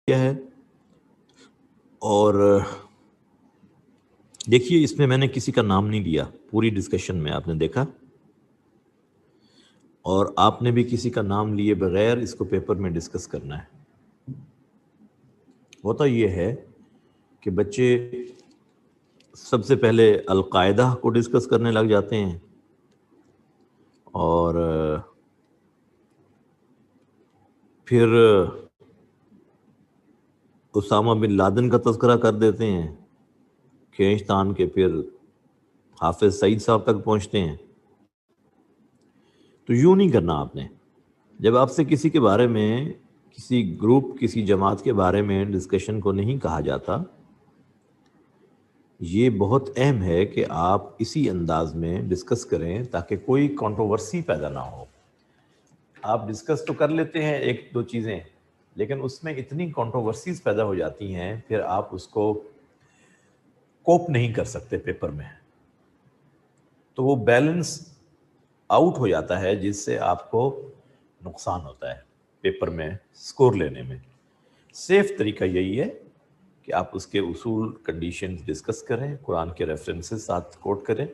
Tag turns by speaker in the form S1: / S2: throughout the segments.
S1: ہے۔ اور دیکھیے اس میں نے کسی کا نام نہیں لیا پوری ڈسکشن میں، آپ نے دیکھا، اور آپ نے بھی کسی کا نام لیے بغیر اس کو پیپر میں ڈسکس کرنا ہے۔ ہوتا یہ ہے کہ بچے سب سے پہلے القاعدہ کو ڈسکس کرنے لگ جاتے ہیں، اور پھر اسامہ بن لادن کا تذکرہ کر دیتے ہیں، کھینچ تان کے پھر حافظ سعید صاحب تک پہنچتے ہیں۔ تو یوں نہیں کرنا آپ نے۔ جب آپ سے کسی کے بارے میں، کسی گروپ، کسی جماعت کے بارے میں ڈسکشن کو نہیں کہا جاتا، یہ بہت اہم ہے کہ آپ اسی انداز میں ڈسکس کریں تاکہ کوئی کنٹروورسی پیدا نہ ہو۔ آپ ڈسکس تو کر لیتے ہیں ایک دو چیزیں، لیکن اس میں اتنی کنٹروورسیز پیدا ہو جاتی ہیں، پھر آپ اس کو کوپ نہیں کر سکتے پیپر میں، تو وہ بیلنس آؤٹ ہو جاتا ہے، جس سے آپ کو نقصان ہوتا ہے پیپر میں سکور لینے میں۔ سیف طریقہ یہی ہے کہ آپ اس کے اصول، کنڈیشنز ڈسکس کریں، قرآن کے ریفرنسز ساتھ کوٹ کریں،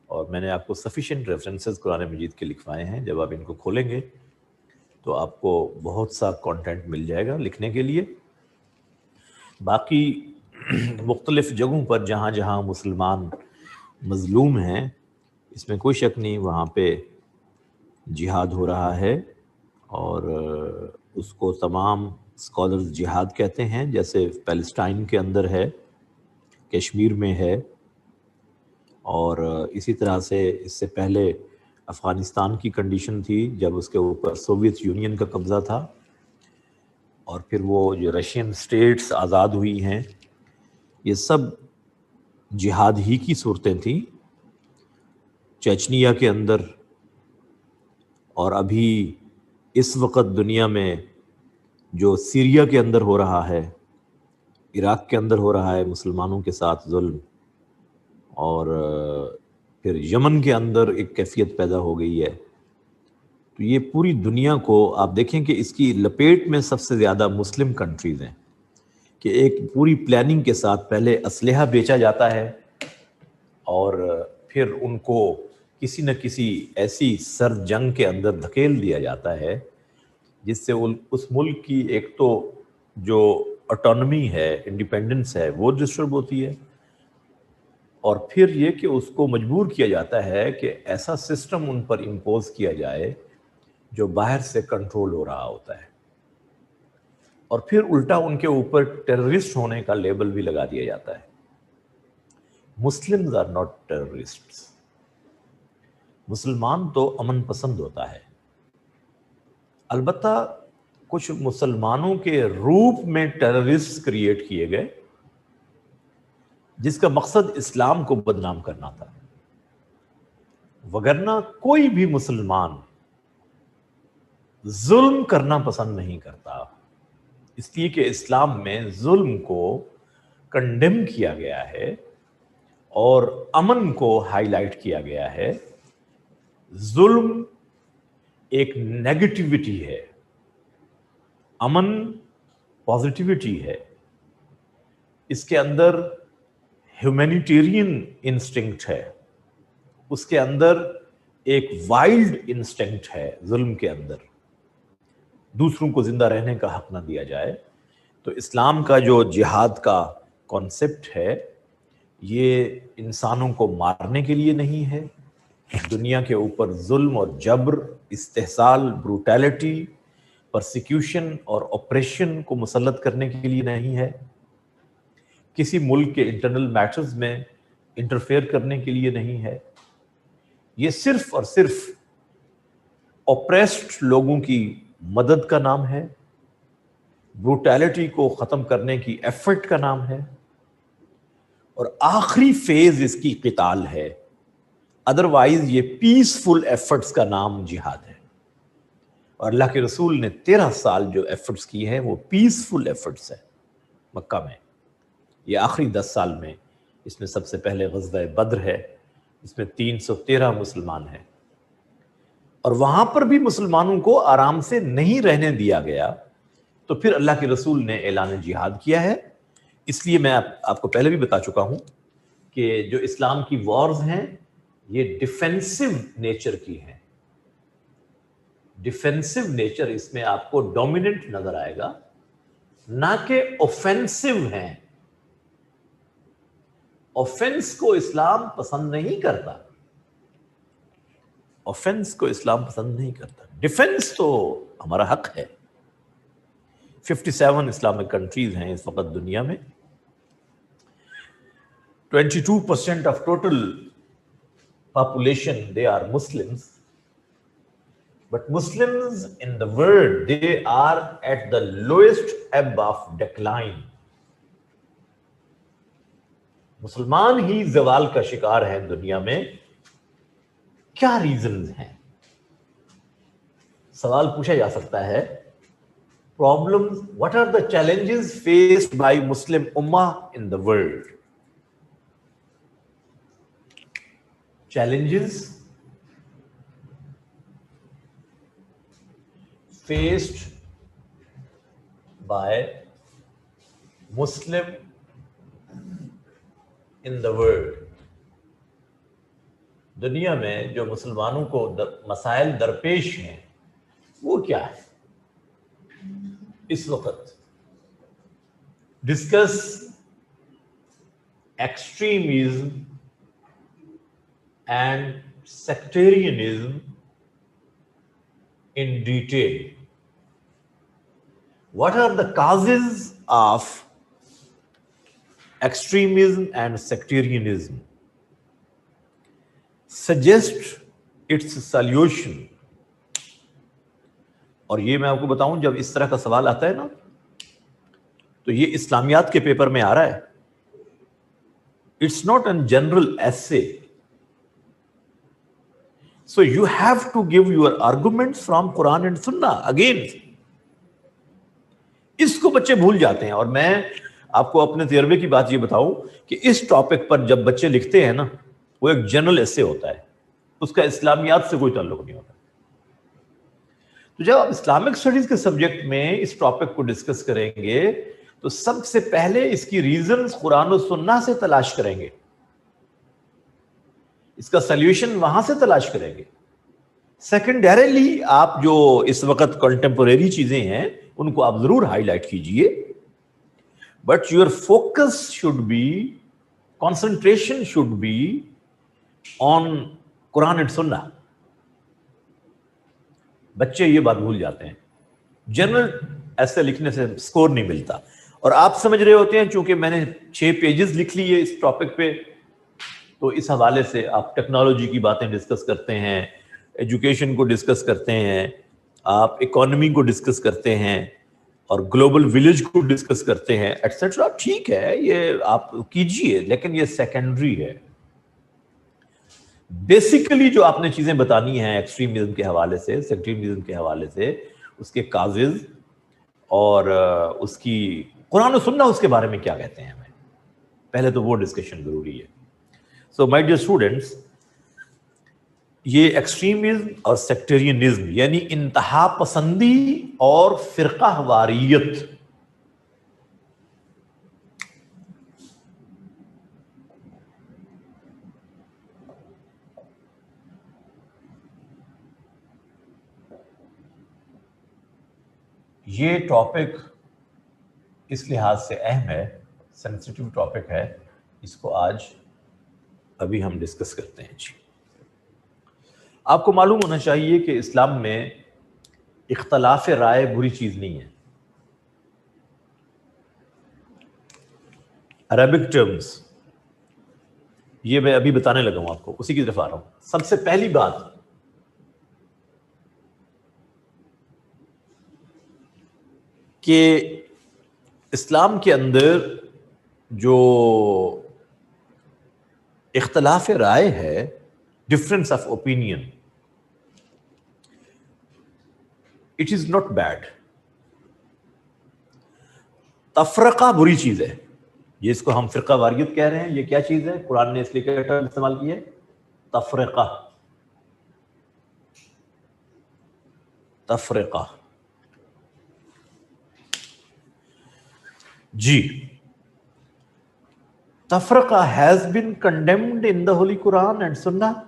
S1: اور میں نے آپ کو سفیشینٹ ریفرنسز قرآن مجید کے لکھوائے ہیں۔ جب آپ ان کو کھولیں گے تو آپ کو بہت سا کانٹینٹ مل جائے گا لکھنے کے لیے۔ باقی مختلف جگہوں پر جہاں جہاں مسلمان مظلوم ہیں، اس میں کوئی شک نہیں، وہاں پہ جہاد ہو رہا ہے، اور اس کو تمام اسکالرز جہاد کہتے ہیں، جیسے پیلسٹائن کے اندر ہے، کشمیر میں ہے، اور اسی طرح سے اس سے پہلے افغانستان کی کنڈیشن تھی جب اس کے اوپر سوویت یونین کا قبضہ تھا، اور پھر وہ جو رشین اسٹیٹس آزاد ہوئی ہیں، یہ سب جہاد ہی کی صورتیں تھیں۔ چیچنیا کے اندر، اور ابھی اس وقت دنیا میں جو سیریا کے اندر ہو رہا ہے، عراق کے اندر ہو رہا ہے مسلمانوں کے ساتھ ظلم، اور پھر یمن کے اندر ایک کیفیت پیدا ہو گئی ہے، تو یہ پوری دنیا کو آپ دیکھیں کہ اس کی لپیٹ میں سب سے زیادہ مسلم کنٹریز ہیں، کہ ایک پوری پلاننگ کے ساتھ پہلے اسلحہ بیچا جاتا ہے، اور پھر ان کو کسی نہ کسی ایسی سرد جنگ کے اندر دھکیل دیا جاتا ہے جس سے اس ملک کی ایک تو جو آٹونومی ہے، انڈیپینڈنس ہے، وہ ڈسٹرب ہوتی ہے، اور پھر یہ کہ اس کو مجبور کیا جاتا ہے کہ ایسا سسٹم ان پر امپوز کیا جائے جو باہر سے کنٹرول ہو رہا ہوتا ہے، اور پھر الٹا ان کے اوپر ٹیررسٹ ہونے کا لیبل بھی لگا دیا جاتا ہے۔ Muslims are not terrorists. مسلمان تو امن پسند ہوتا ہے، البتہ کچھ مسلمانوں کے روپ میں ٹیررسٹ کریٹ کیے گئے جس کا مقصد اسلام کو بدنام کرنا تھا، وگرنہ کوئی بھی مسلمان ظلم کرنا پسند نہیں کرتا، اس لیے کہ اسلام میں ظلم کو کنڈیم کیا گیا ہے اور امن کو ہائی لائٹ کیا گیا ہے۔ ظلم ایک نیگیٹیوٹی ہے، امن پازیٹیوٹی ہے، اس کے اندر ہیومینیٹیرین انسٹنکٹ ہے، اس کے اندر ایک وائلڈ انسٹنکٹ ہے، ظلم کے اندر دوسروں کو زندہ رہنے کا حق نہ دیا جائے۔ تو اسلام کا جو جہاد کا کانسیپٹ ہے، یہ انسانوں کو مارنے کے لیے نہیں ہے، دنیا کے اوپر ظلم اور جبر، استحصال، بروٹیلٹی، پرسیکیوشن اور آپریشن کو مسلط کرنے کے لیے نہیں ہے، کسی ملک کے انٹرنل میٹرز میں انٹرفیئر کرنے کے لیے نہیں ہے، یہ صرف اور صرف اوپریسڈ لوگوں کی مدد کا نام ہے، بروٹیلٹی کو ختم کرنے کی ایفرٹ کا نام ہے، اور آخری فیز اس کی قتال ہے۔ ادروائز یہ پیسفل ایفرٹس کا نام جہاد ہے، اور اللہ کے رسول نے 13 سال جو ایفرٹس کی ہیں وہ پیسفل ایفرٹس ہیں مکہ میں۔ یہ آخری 10 سال میں، اس میں سب سے پہلے غزوہ بدر ہے، اس میں 313 مسلمان ہیں، اور وہاں پر بھی مسلمانوں کو آرام سے نہیں رہنے دیا گیا، تو پھر اللہ کے رسول نے اعلان جہاد کیا ہے. اس لیے میں آپ کو پہلے بھی بتا چکا ہوں کہ جو اسلام کی وارز ہیں یہ ڈیفینسو نیچر کی ہیں. ڈیفینسو نیچر اس میں آپ کو ڈومیننٹ نظر آئے گا, نہ کہ اوفینسو ہیں. اوفینس کو اسلام پسند نہیں کرتا, اوفینس کو اسلام پسند نہیں کرتا. ڈیفینس تو ہمارا حق ہے. 57 اسلامک کنٹریز ہیں اس وقت دنیا میں. 22% of total population, they are Muslims. But Muslims in the world, they are at the lowest ebb of decline. مسلمان ہی زوال کا شکار ہیں دنیا میں. کیا ریزنز ہیں؟ سوال پوچھا جا سکتا ہے. Problems, what are the challenges faced by Muslim Ummah in the world? Challenges faced by Muslim in the world. دنیا میں جو مسلمانوں کو مسائل درپیش ہیں وہ کیا ہے اس وقت؟ Discuss extremism and sectarianism in detail. What are the causes of extremism and sectarianism? Suggest its solution. اور یہ میں آپ کو بتاؤں, جب اس طرح کا سوال آتا ہے نا تو یہ اسلامیات کے پیپر میں آ رہا ہے. It's not a general essay. So you have to give your arguments from Quran and Sunnah again. اس کو بچے بھول جاتے ہیں. اور میں آپ کو اپنے تجربے کی بات یہ بتاؤں کہ اس ٹاپک پر جب بچے لکھتے ہیں نا, وہ ایک جنرل ایسے ہوتا ہے, اس کا اسلامیات سے کوئی تعلق نہیں ہوتا. تو جب آپ اسلامک اسٹڈیز کے سبجیکٹ میں اس ٹاپک کو ڈسکس کریں گے تو سب سے پہلے اس کی ریزنز قرآن و سنہ سے تلاش کریں گے, اس کا سلیوشن وہاں سے تلاش کریں گے. سیکنڈریلی آپ جو اس وقت کنٹمپوریری چیزیں ہیں ان کو آپ ضرور ہائی لائٹ کیجئے, but your focus should be, concentration should be on Quran and Sunnah. بچے یہ بات بھول جاتے ہیں. جنرل ایسے لکھنے سے سکور نہیں ملتا. اور آپ سمجھ رہے ہوتے ہیں چونکہ میں نے 6 پیجز لکھ لیے اس ٹاپک پہ, تو اس حوالے سے آپ ٹیکنالوجی کی باتیں ڈسکس کرتے ہیں, ایجوکیشن کو ڈسکس کرتے ہیں, آپ اکانومی کو ڈسکس کرتے ہیں, اور گلوبل ولیج کو ڈسکس کرتے ہیں ایٹسیٹرا. ٹھیک ہے, یہ آپ کیجئے, لیکن یہ سیکنڈری ہے. بیسیکلی جو آپ نے چیزیں بتانی ہیں ایکسٹریمزم کے حوالے سے, سیکٹریزم کے حوالے سے, اس کے کازز اور اس کی قرآن و سنہ اس کے بارے میں کیا کہتے ہیں, ہمیں پہلے تو وہ ڈسکشن ضروری ہے. سو مائی ڈیئر اسٹوڈنٹس, یہ ایکسٹریمزم اور سیکٹرینزم یعنی انتہا پسندی اور فرقہ واریت, یہ ٹاپک اس لحاظ سے اہم ہے, سینسٹیو ٹاپک ہے, اس کو آج ابھی ہم ڈسکس کرتے ہیں. جی, آپ کو معلوم ہونا چاہیے کہ اسلام میں اختلاف رائے بری چیز نہیں ہے. عربک ٹرمز یہ میں ابھی بتانے لگا ہوں آپ کو, اسی کی طرف آ رہا ہوں. سب سے پہلی بات, کہ اسلام کے اندر جو اختلاف رائے ہے, difference of opinion, it is not bad. تفرقہ بری چیز ہے. یہ اس کو ہم فرقہ واریت کہہ رہے ہیں. یہ کیا چیز ہے؟ قرآن نے اس لیے کیا ٹرم استعمال کی ہے, تفرقہ. تفرقہ جی tafraqa has been condemned in the Holy Quran and Sunnah,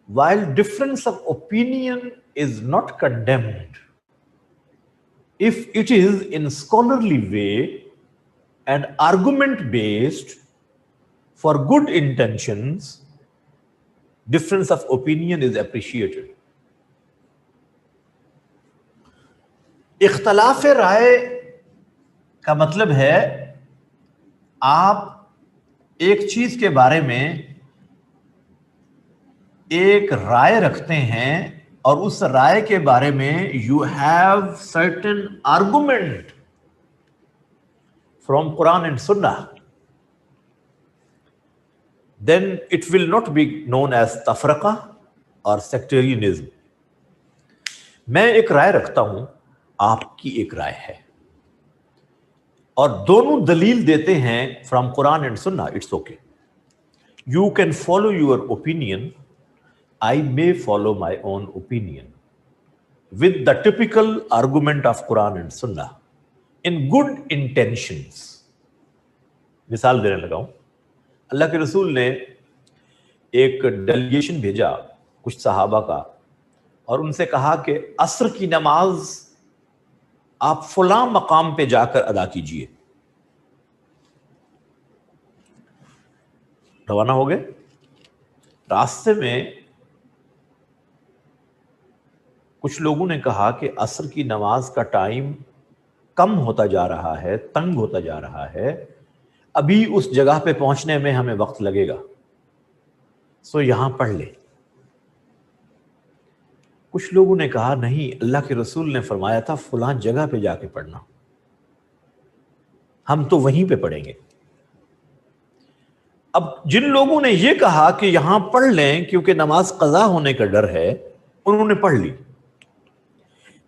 S1: while difference of opinion is not condemned if it is in scholarly way and argument based for good intentions. Difference of opinion is appreciated. اختلاف رائے کا مطلب ہے آپ ایک چیز کے بارے میں ایک رائے رکھتے ہیں اور اس رائے کے بارے میں you have certain argument from Quran and سنہ, then it will not be known as تفرقہ اور sectarianism. میں ایک رائے رکھتا ہوں, آپ کی ایک رائے ہے, اور دونوں دلیل دیتے ہیں from Quran and Sunnah, it's okay. You can follow your opinion, I may follow my own opinion with the typical argument of Quran and Sunnah in good intentions. مثال دینے لگا ہوں, اللہ کے رسول نے ایک ڈیلیگیشن بھیجا کچھ صحابہ کا, اور ان سے کہا کہ عصر کی نماز آپ فلاں مقام پہ جا کر ادا کیجئے. روانہ ہو گئے. راستے میں کچھ لوگوں نے کہا کہ عصر کی نماز کا ٹائم کم ہوتا جا رہا ہے, تنگ ہوتا جا رہا ہے, ابھی اس جگہ پہ پہنچنے میں ہمیں وقت لگے گا, سو یہاں پڑھ لے. کچھ لوگوں نے کہا نہیں, اللہ کے رسول نے فرمایا تھا فلاں جگہ پہ جا کے پڑھنا, ہم تو وہیں پہ پڑھیں گے. اب جن لوگوں نے یہ کہا کہ یہاں پڑھ لیں کیونکہ نماز قضا ہونے کا ڈر ہے, انہوں نے پڑھ لی.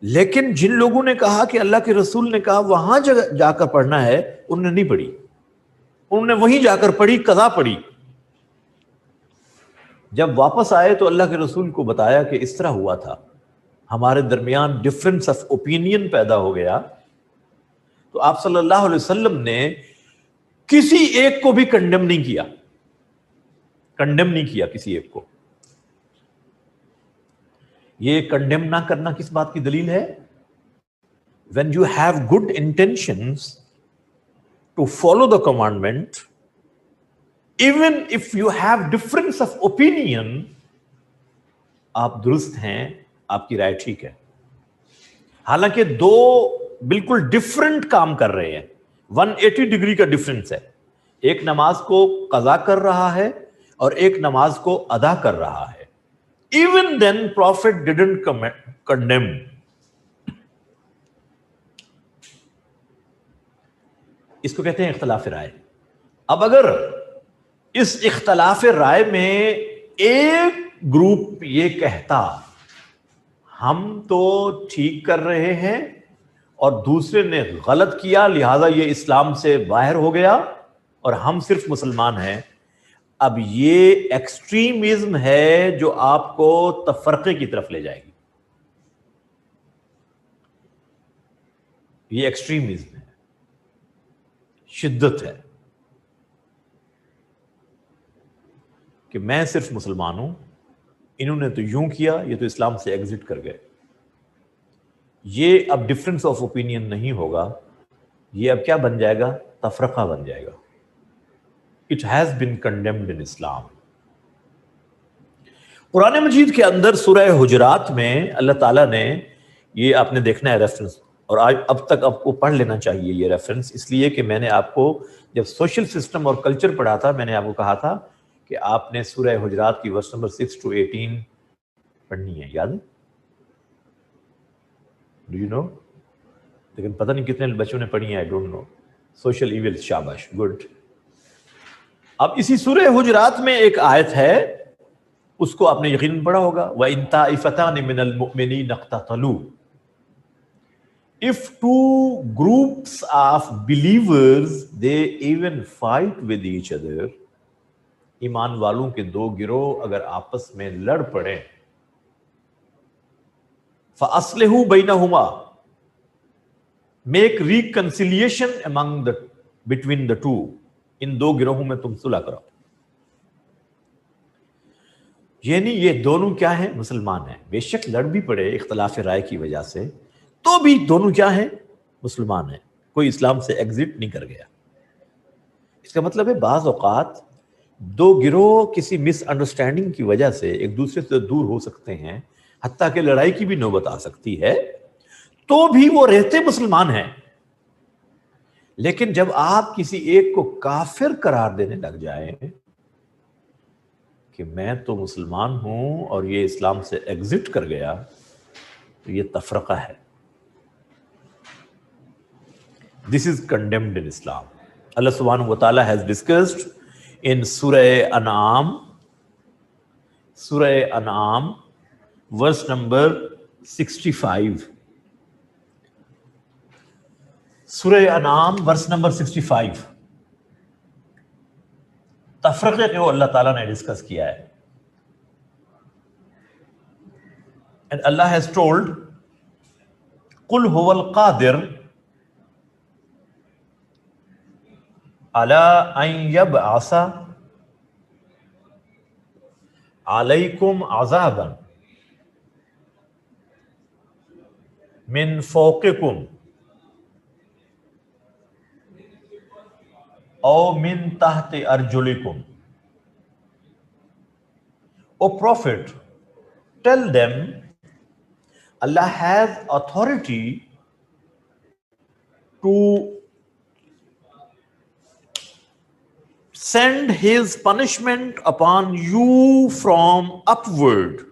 S1: لیکن جن لوگوں نے کہا کہ اللہ کے رسول نے کہا وہاں جا کر پڑھنا ہے, انہوں نے نہیں پڑھی, انہوں نے وہیں جا کر پڑھی, قضا پڑھی. جب واپس آئے تو اللہ کے رسول کو بتایا کہ اس طرح ہوا تھا, ہمارے درمیان ڈفرنس آف اوپینین پیدا ہو گیا. تو آپ صلی اللہ علیہ وسلم نے کسی ایک کو بھی کنڈیم نہیں کیا کسی ایک کو. یہ کنڈیم نہ کرنا کس بات کی دلیل ہے؟ when you have good intentions to follow the commandment, even if you have difference of opinion, آپ درست ہیں, آپ کی رائے ٹھیک ہے. حالانکہ دو بالکل ڈفرنٹ کام کر رہے ہیں, 180 ڈگری کا ڈفرنس ہے. ایک نماز کو قضا کر رہا ہے اور ایک نماز کو ادا کر رہا ہے. Even then, Prophet didn't condemn. اس کو کہتے ہیں اختلاف رائے. اب اگر اس اختلاف رائے میں ایک گروپ یہ کہتا ہم تو ٹھیک کر رہے ہیں اور دوسرے نے غلط کیا لہذا یہ اسلام سے باہر ہو گیا اور ہم صرف مسلمان ہیں, اب یہ ایکسٹریمزم ہے جو آپ کو تفرقے کی طرف لے جائے گی. یہ ایکسٹریمزم ہے, شدت ہے کہ میں صرف مسلمان ہوں, انہوں نے تو یوں کیا, یہ تو اسلام سے ایگزٹ کر گئے. یہ اب ڈفرنس آف اوپینین نہیں ہوگا, یہ اب کیا بن جائے گا؟ تفرقہ بن جائے گا. It has been condemned in Islam. قرآن مجید کے اندر سورہ حجرات میں اللہ تعالیٰ نے, یہ آپ نے دیکھنا ہے ریفرنس, اور اب تک آپ کو پڑھ لینا چاہیے یہ ریفرنس, اس لیے کہ میں نے آپ کو جب سوشل سسٹم اور کلچر پڑھا تھا میں نے آپ کو کہا تھا کہ آپ نے سورہ حجرات کی ورس نمبر 6 to 18 پڑھنی ہے, یاد ہے؟ Do you know? لیکن پتہ نہیں کتنے بچوں نے پڑھی ہے, I don't know. Social event, شاباش, گڈ. اب اسی سورہ حجرات میں ایک آیت ہے, اس کو آپ نے یقیناً پڑھا ہوگا, وَإِن طَائِفَتَانِ مِنَ الْمُؤْمِنِينَ اقْتَتَلُوا. If two groups of believers they even fight with each other, ایمان والوں کے دو گروہ اگر آپس میں لڑ پڑیں, فَأَصْلِحُوا بَيْنَهُمَا, make reconciliation among between the two, ان دو گروہوں میں تم صلح کراؤ. یعنی یہ دونوں کیا ہیں؟ مسلمان ہیں. بے شک لڑ بھی پڑے اختلاف رائے کی وجہ سے، تو بھی دونوں کیا ہیں؟ مسلمان ہیں. کوئی اسلام سے ایگزٹ نہیں کر گیا. اس کا مطلب ہے بعض اوقات دو گروہ کسی مس انڈرسٹینڈنگ کی وجہ سے ایک دوسرے سے دور ہو سکتے ہیں، حتیٰ کہ لڑائی کی بھی نوبت آ سکتی ہے، تو بھی وہ رہتے مسلمان ہیں. لیکن جب آپ کسی ایک کو کافر قرار دینے لگ جائیں کہ میں تو مسلمان ہوں اور یہ اسلام سے ایگزٹ کر گیا، تو یہ تفرقہ ہے. This is condemned in Islam. Allah subhanahu wa ta'ala has discussed in Surah An'am, verse number 65. Surah An'am, verse number 65. تفرقے کو اللہ تعالیٰ نے ڈسکس کیا ہے. And Allah has told, قُلْ هُوَ الْقَادِرُ عَلَىٰ أَن يَبْعَثَ عَلَيْكُمْ عَذَابًا مِّن فَوْقِكُمْ أَوْ مِن تَحْتِ أَرْجُلِكُمْ. O Prophet, tell them Allah has authority to send His punishment upon you from upward.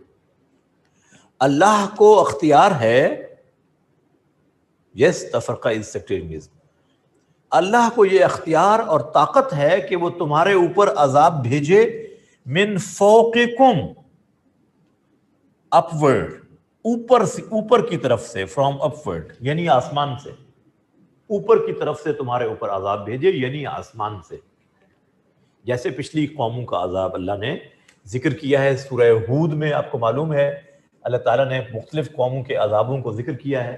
S1: اللہ کو اختیار ہے. Yes, تفرقہ is sectarianism. اللہ کو یہ اختیار اور طاقت ہے کہ وہ تمہارے اوپر عذاب بھیجے من فوقکم، upward، اوپر کی طرف سے، from upward یعنی آسمان سے، اوپر کی طرف سے تمہارے اوپر عذاب بھیجے یعنی آسمان سے. جیسے پچھلی قوموں کا عذاب اللہ نے ذکر کیا ہے سورہ ہود میں. آپ کو معلوم ہے اللہ تعالیٰ نے مختلف قوموں کے عذابوں کو ذکر کیا ہے.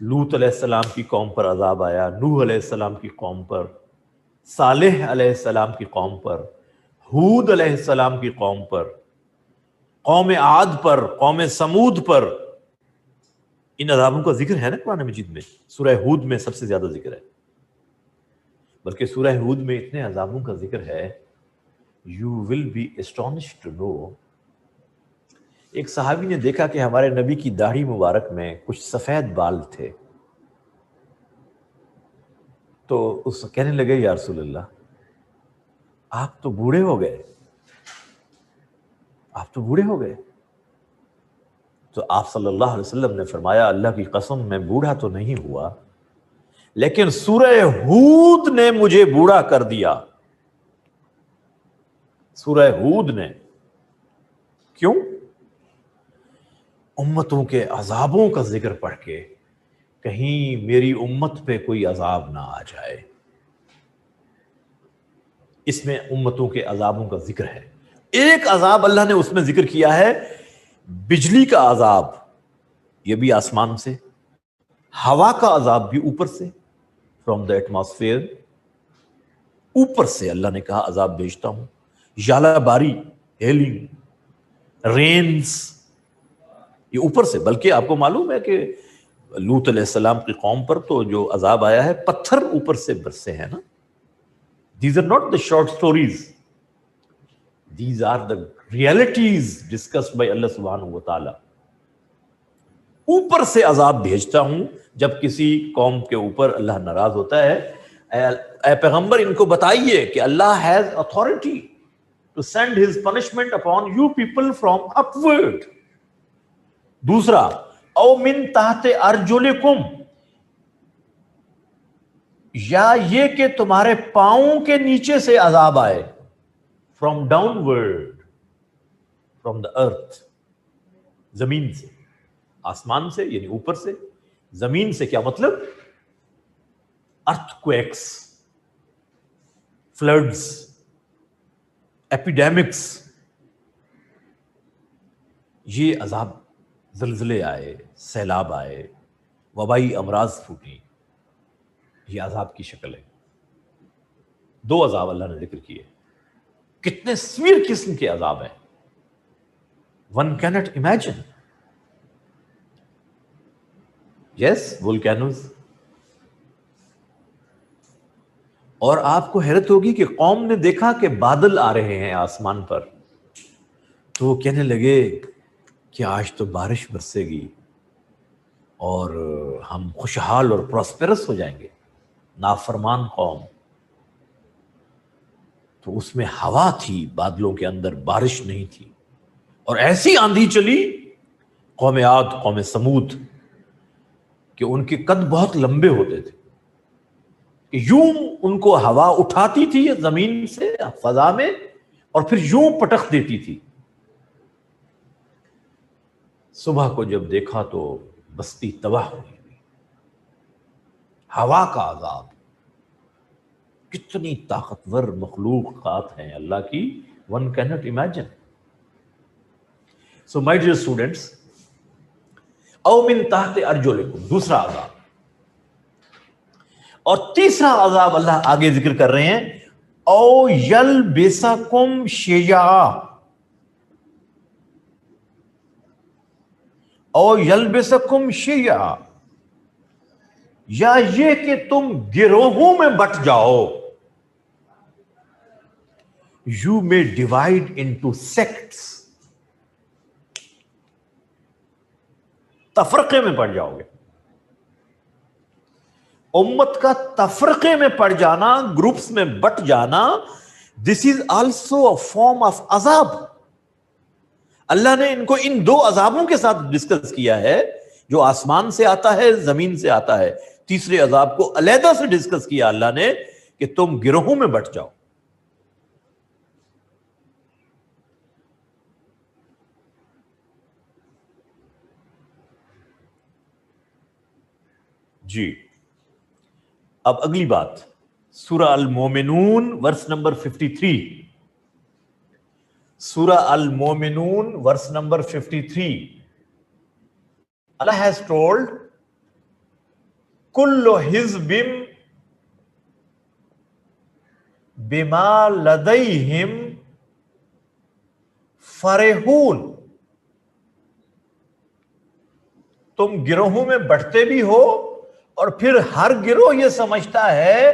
S1: لوط علیہ السلام کی قوم پر عذاب آیا، نوح علیہ السلام کی قوم پر، صالح علیہ السلام کی قوم پر، ہود علیہ السلام کی قوم پر، قوم عاد پر، قوم سمود پر. ان عذابوں کا ذکر ہے نا قرآن مجید میں. سورہ ہود میں سب سے زیادہ ذکر ہے، بلکہ سورہ ہود میں اتنے عذابوں کا ذکر ہے. You will be astonished to know. ایک صحابی نے دیکھا کہ ہمارے نبی کی داڑھی مبارک میں کچھ سفید بال تھے، تو اس کہنے لگے یا رسول اللہ آپ تو بوڑھے ہو گئے، آپ تو بوڑھے ہو گئے. تو آپ صلی اللہ علیہ وسلم نے فرمایا اللہ کی قسم میں بوڑھا تو نہیں ہوا، لیکن سورہ ہود نے مجھے بوڑھا کر دیا. سورہ ہود نے. کیوں؟ امتوں کے عذابوں کا ذکر پڑھ کے کہیں میری امت پہ کوئی عذاب نہ آ جائے. اس میں امتوں کے عذابوں کا ذکر ہے. ایک عذاب اللہ نے اس میں ذکر کیا ہے، بجلی کا عذاب، یہ بھی آسمان سے. ہوا کا عذاب بھی اوپر سے، فرام دا ایٹماسفیئر، اوپر سے اللہ نے کہا عذاب بھیجتا ہوں. ژالہ باری، ہیلنگ، رینز، یہ اوپر سے. بلکہ آپ کو معلوم ہے کہ لوط علیہ السلام کی قوم پر تو جو عذاب آیا ہے پتھر اوپر سے برسے ہیں نا. These are not the short stories. These are the realities discussed by Allah subhanahu wa ta'ala. اوپر سے عذاب بھیجتا ہوں جب کسی قوم کے اوپر اللہ ناراض ہوتا ہے. اے پیغمبر ان کو بتائیے کہ اللہ has authority to send his punishment upon you people from upward. دوسرا، او من تحت ارجلکم، یا یہ کہ تمہارے پاؤں کے نیچے سے عذاب آئے. From downward, from the earth, زمین سے. آسمان سے یعنی اوپر سے، زمین سے کیا مطلب؟ ارتھ کویکس، فلڈز، ایپیڈیمکس، یہ عذاب، زلزلے آئے، سیلاب آئے، وبائی امراض پھوٹیں، یہ عذاب کی شکل ہے۔ دو عذاب اللہ نے ذکر کیے، کتنے سویر قسم کے عذاب ہیں، one can't imagine. Yes, volcanoes۔ اور آپ کو حیرت ہوگی کہ قوم نے دیکھا کہ بادل آ رہے ہیں آسمان پر، تو وہ کہنے لگے کہ آج تو بارش برسے گی اور ہم خوشحال اور پراسپیرس ہو جائیں گے۔ نافرمان قوم، تو اس میں ہوا تھی بادلوں کے اندر، بارش نہیں تھی، اور ایسی آندھی چلی قوم عاد، قوم سمود، کہ ان کے قد بہت لمبے ہوتے تھے، کہ یوں ان کو ہوا اٹھاتی تھی زمین سے فضا میں اور پھر یوں پٹخ دیتی تھی۔ صبح کو جب دیکھا تو بستی تباہ ہوئی ہوئی۔ ہوا کا عذاب، کتنی طاقتور مخلوقات ہیں اللہ کی، one can't imagine. So my dear students, او من تحت ارجلکم، دوسرا عذاب۔ اور تیسرا عذاب اللہ آگے ذکر کر رہے ہیں، او یلبسکم شیعا، او یلبسکم شیعا، یا یہ کہ تم گروہوں میں بٹ جاؤ۔ You may divide into sects، تفرقے میں پڑ جاؤ گے۔ امت کا تفرقے میں پڑ جانا، گروپس میں بٹ جانا، this is also a form of عذاب۔ اللہ نے ان کو ان دو عذابوں کے ساتھ ڈسکس کیا ہے، جو آسمان سے آتا ہے، زمین سے آتا ہے۔ تیسرے عذاب کو علیحدہ سے ڈسکس کیا اللہ نے کہ تم گروہوں میں بٹ جاؤ۔ جی، اب اگلی بات، سورہ Al-Muminun verse number 53۔ Surah Al-Muminun verse number 53۔ Allah has told, کل حزب بما لدیہم فرحون۔ تم گروہوں میں بٹتے بھی ہو اور پھر ہر گروہ یہ سمجھتا ہے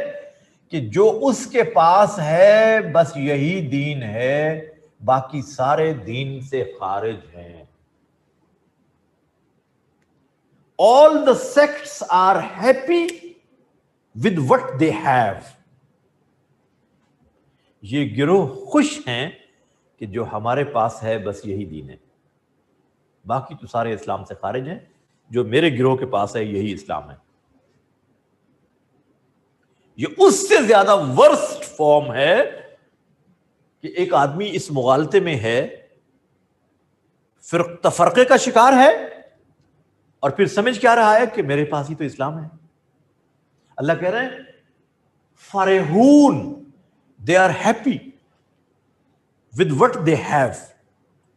S1: کہ جو اس کے پاس ہے بس یہی دین ہے، باقی سارے دین سے خارج ہیں۔ All the sects are happy with what they have۔ یہ گروہ خوش ہیں کہ جو ہمارے پاس ہے بس یہی دین ہے، باقی تو سارے اسلام سے خارج ہیں، جو میرے گروہ کے پاس ہے یہی اسلام ہے۔ یہ اس سے زیادہ ورسٹ فارم ہے کہ ایک آدمی اس مغالطے میں ہے، تفرقے کا شکار ہے، اور پھر سمجھ کیا رہا ہے کہ میرے پاس ہی تو اسلام ہے۔ اللہ کہہ رہے ہیں فرحون، they are happy with what they have۔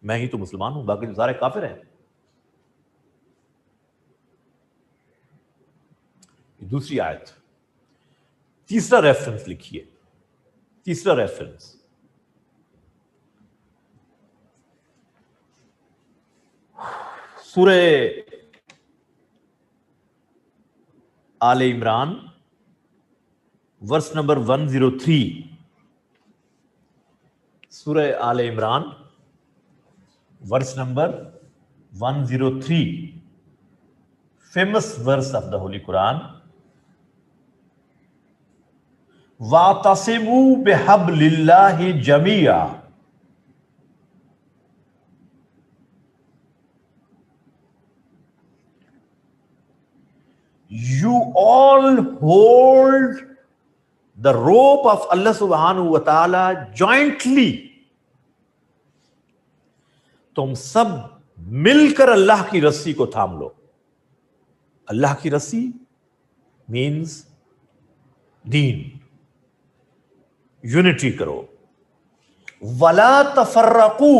S1: میں ہی تو مسلمان ہوں، باقی تو سارے کافر ہیں۔ دوسری آیت، تیسرا ریفرنس لکھیے، تیسرا ریفرنس سورہ آل عمران ورس نمبر 103۔ سورہ آل عمران verse number 103، famous verse of the holy Quran. وَاعْتَصِمُوا بِحَبْلِ اللَّهِ جَمِيعًا۔ You all hold the rope of Allah subhanahu wa ta'ala jointly۔ تم سب مل کر اللہ کی رسی کو تھام لو۔ اللہ کی رسی means دین، یونٹی کرو۔ وَلَا تَفَرَّقُوا،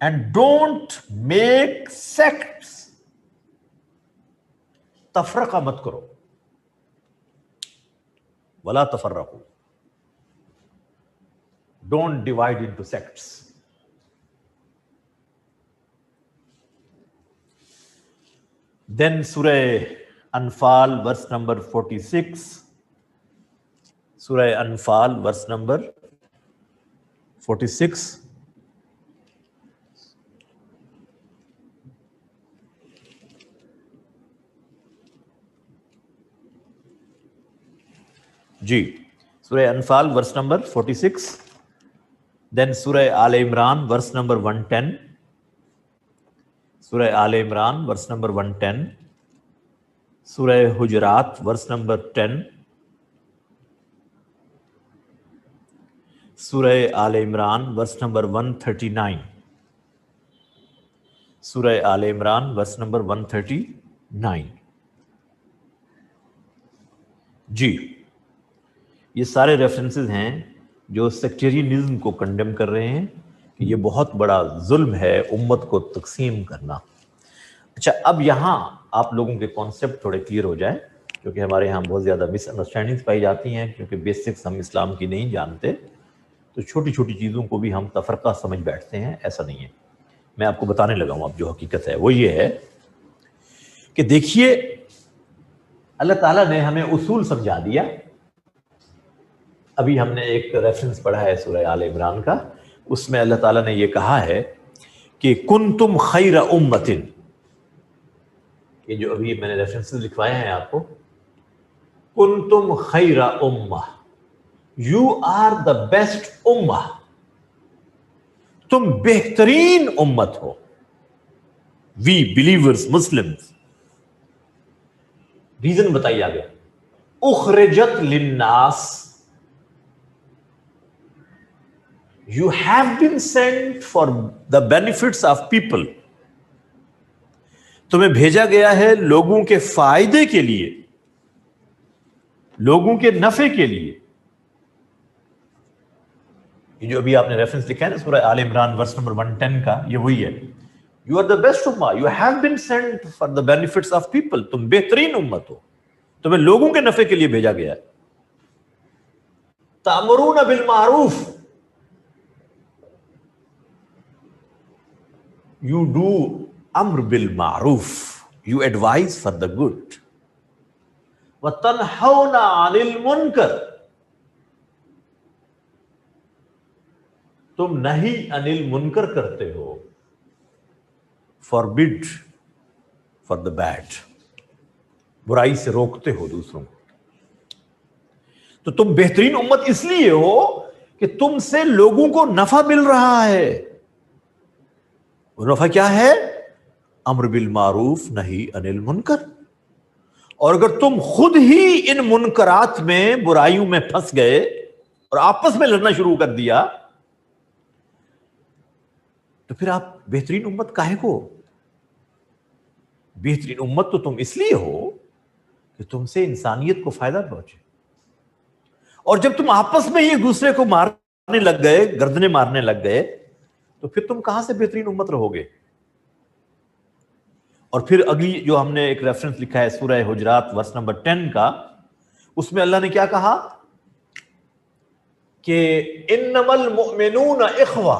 S1: and don't make sects۔ تفرقہ مت کرو، ولا تفرقوا، ڈونٹ ڈیوائڈ انٹو سیکٹس. دین سورہ انفال ورس نمبر 46، سورہ انفال ورس نمبر 46. جی، سورہ انفال ورس نمبر 46. دین سورہ آل عمران ورس نمبر 110، سورہ آل عمران ورس نمبر 110، سورہ حجرات ورس نمبر 10، سورہ آل عمران ورس نمبر 139، سورہ آل عمران ورس نمبر 139. جی، یہ سارے ریفرنسز ہیں جو سیکٹیرینزم کو کنڈیم کر رہے ہیں کہ یہ بہت بڑا ظلم ہے امت کو تقسیم کرنا. اچھا، اب یہاں آپ لوگوں کے کانسیپٹ تھوڑے کلیئر ہو جائیں، کیونکہ ہمارے یہاں بہت زیادہ مس انڈرسٹینڈنگز پائی جاتی ہیں، کیونکہ بیسکس ہم اسلام کی نہیں جانتے، تو چھوٹی چھوٹی چیزوں کو بھی ہم تفرقہ سمجھ بیٹھتے ہیں. ایسا نہیں ہے. میں آپ کو بتانے لگا ہوں اب جو حقیقت ہے وہ یہ ہے کہ دیکھیے، اللہ تعالیٰ نے ہمیں اصول سمجھا دیا. ابھی ہم نے ایک ریفرنس پڑھا ہے سورہ آل عمران کا، اس میں اللہ تعالیٰ نے یہ کہا ہے کہ کنتم خیر امۃ، یہ جو ابھی میں نے ریفرنسز لکھوائے ہیں آپ کو، کنتم خیر امہ، یو آر دا بیسٹ امہ، تم بہترین امت ہو. وی بلیورز، مسلمز. ریزن بتائی آگے، اخرجت للناس، you have been sent for the benefits of people. تمہیں بھیجا گیا ہے لوگوں کے فائدے کے لیے، لوگوں کے نفع کے لیے. یہ جو ابھی آپ نے ریفرنس لکھا ہے نا سورہ آل عمران ورس نمبر 110 کا، یہ وہی ہے. You are the best ummah. You have been sent for the benefits of people. تم بہترین امت ہو، تمہیں لوگوں کے نفع کے لیے بھیجا گیا ہے. تأمرون بالمعروف، you do amr bil ma'ruf, you advise for the good. وَتَنْحَوْنَ عَنِ الْمُنْكَرِ، تم نہیں عن المنکر کرتے ہو. forbid for the bad، برائی سے روکتے ہو دوسروں کو. تو تم بہترین امت اس لیے ہو کہ تم سے لوگوں کو نفع مل رہا ہے. نفع کیا ہے؟ امر بالمعروف، نہی عن المنکر. اور اگر تم خود ہی ان منکرات میں، برائیوں میں پھنس گئے اور آپس میں لڑنا شروع کر دیا، تو پھر آپ بہترین امت کاہے کو؟ بہترین امت تو تم اس لیے ہو کہ تم سے انسانیت کو فائدہ پہنچے. اور جب تم آپس میں ایک دوسرے کو مارنے لگ گئے، گردنیں مارنے لگ گئے، تو پھر تم کہاں سے بہترین امت رہو گے؟ اور پھر اگلی جو ہم نے ایک ریفرنس لکھا ہے سورہ حجرات ورس نمبر 10 کا، اس میں اللہ نے کیا کہا کہ انما المؤمنون اخوہ،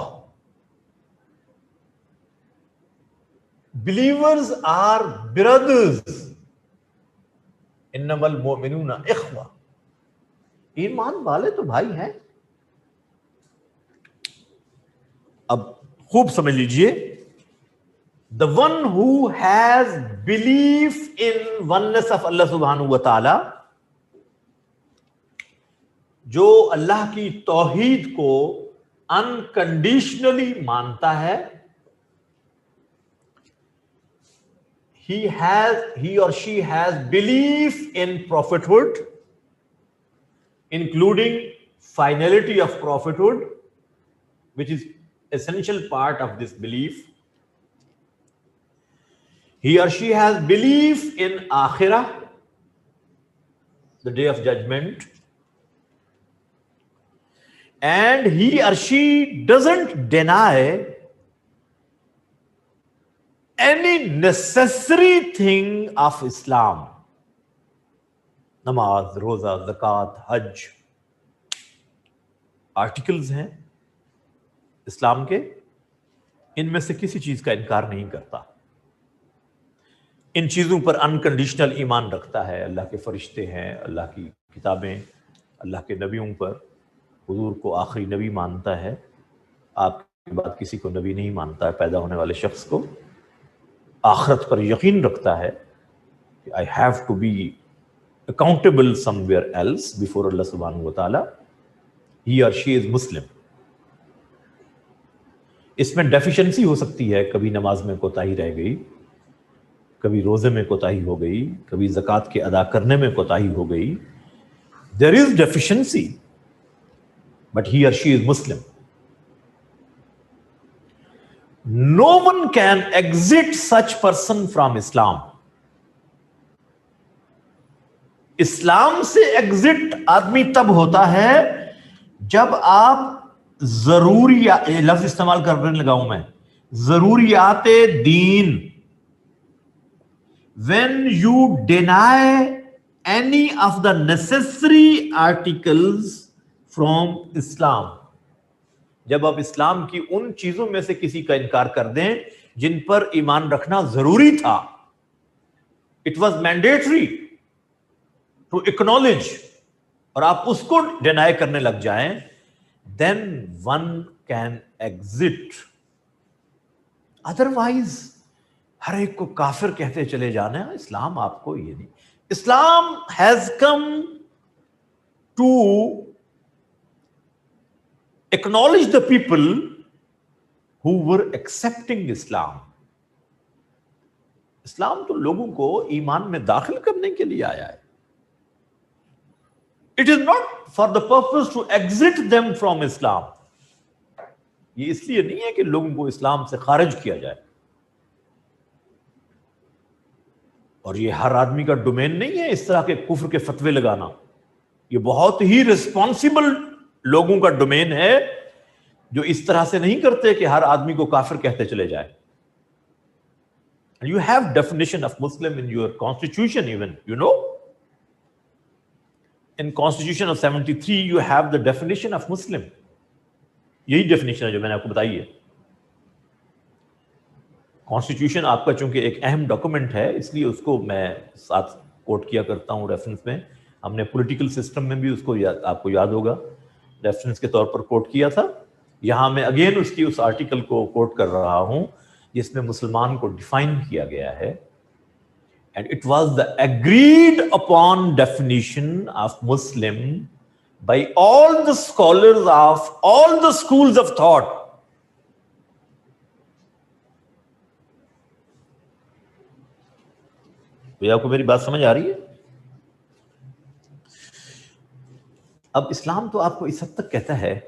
S1: believers are brothers. انما المؤمنون اخوہ، ایمان والے تو بھائی ہیں. اب خوب سمجھ لیجئے، the one who has belief in oneness of Allah subhanahu wa ta'ala، جو اللہ کی توحید کو unconditionally مانتا ہے، he or she has belief in prophethood, including finality of prophethood, which is essential part of this belief. He or she has belief in Akhirah, the day of judgment, and he or she doesn't deny any necessary thing of Islam. نماز، روزہ، زکوٰۃ، حج articles ہیں اسلام کے، ان میں سے کسی چیز کا انکار نہیں کرتا، ان چیزوں پر انکنڈیشنل ایمان رکھتا ہے. اللہ کے فرشتے ہیں، اللہ کی کتابیں، اللہ کے نبیوں پر، حضور کو آخری نبی مانتا ہے، آپ کے بعد کسی کو نبی نہیں مانتا ہے پیدا ہونے والے شخص کو. آخرت پر یقین رکھتا ہے کہ I have to be accountable somewhere else before اللہ سبحانہ و تعالی. He or she is Muslim. اس میں ڈیفیشنسی ہو سکتی ہے، کبھی نماز میں کوتاہی رہ گئی، کبھی روزے میں کوتاہی ہو گئی، کبھی زکوٰۃ کے ادا کرنے میں کوتاہی ہو گئی. There is deficiency, but he or she is Muslim. No one can exit such person from Islam. اسلام سے ایگزٹ آدمی تب ہوتا ہے جب آپ ضروریات، لفظ استعمال کرنے لگا ہوں میں، ضروریات دین. when you deny any of the necessary articles from Islam، جب آپ اسلام کی ان چیزوں میں سے کسی کا انکار کر دیں جن پر ایمان رکھنا ضروری تھا، it was mandatory to acknowledge, اور آپ اس کو ڈینائی کرنے لگ جائیں، then one can exit. Otherwise ہر ایک کو کافر کہتے چلے جانا، اسلام آپ کو یہ نہیں. Islam has come to acknowledge the people who were accepting Islam. اسلام تو لوگوں کو ایمان میں داخل کرنے کے لیے آیا ہے. It is not for the purpose to exit them from Islam. یہ اس لیے نہیں ہے کہ لوگوں کو اسلام سے خارج کیا جائے. اور یہ ہر آدمی کا ڈومین نہیں ہے اس طرح کے کفر کے فتوے لگانا. یہ بہت ہی ریسپانسبل لوگوں کا ڈومین ہے جو اس طرح سے نہیں کرتے کہ ہر آدمی کو کافر کہتے چلے جائے. You have definition of Muslim in your constitution even, you know. In Constitution of 73 you have the definition of Muslim. یہی ڈیفینیشن ہے جو میں نے آپ کو بتائی ہے. کانسٹیٹیوشن آپ کا چونکہ ایک اہم ڈاکومنٹ ہے اس لیے اس کو میں ساتھ کوٹ کیا کرتا ہوں ریفرنس میں. ہم نے پولیٹیکل سسٹم میں بھی اس کو آپ کو یاد ہوگا ریفرنس کے طور پر کوٹ کیا تھا. یہاں میں اگین اس آرٹیکل کو کوٹ کر رہا ہوں جس میں مسلمان کو ڈیفائن کیا گیا ہے. And it was the agreed upon definition of Muslim by all the scholars of all the schools of thought. تو آپ کو میری بات سمجھ آ رہی ہے؟ اب اسلام تو آپ کو اس حد تک کہتا ہے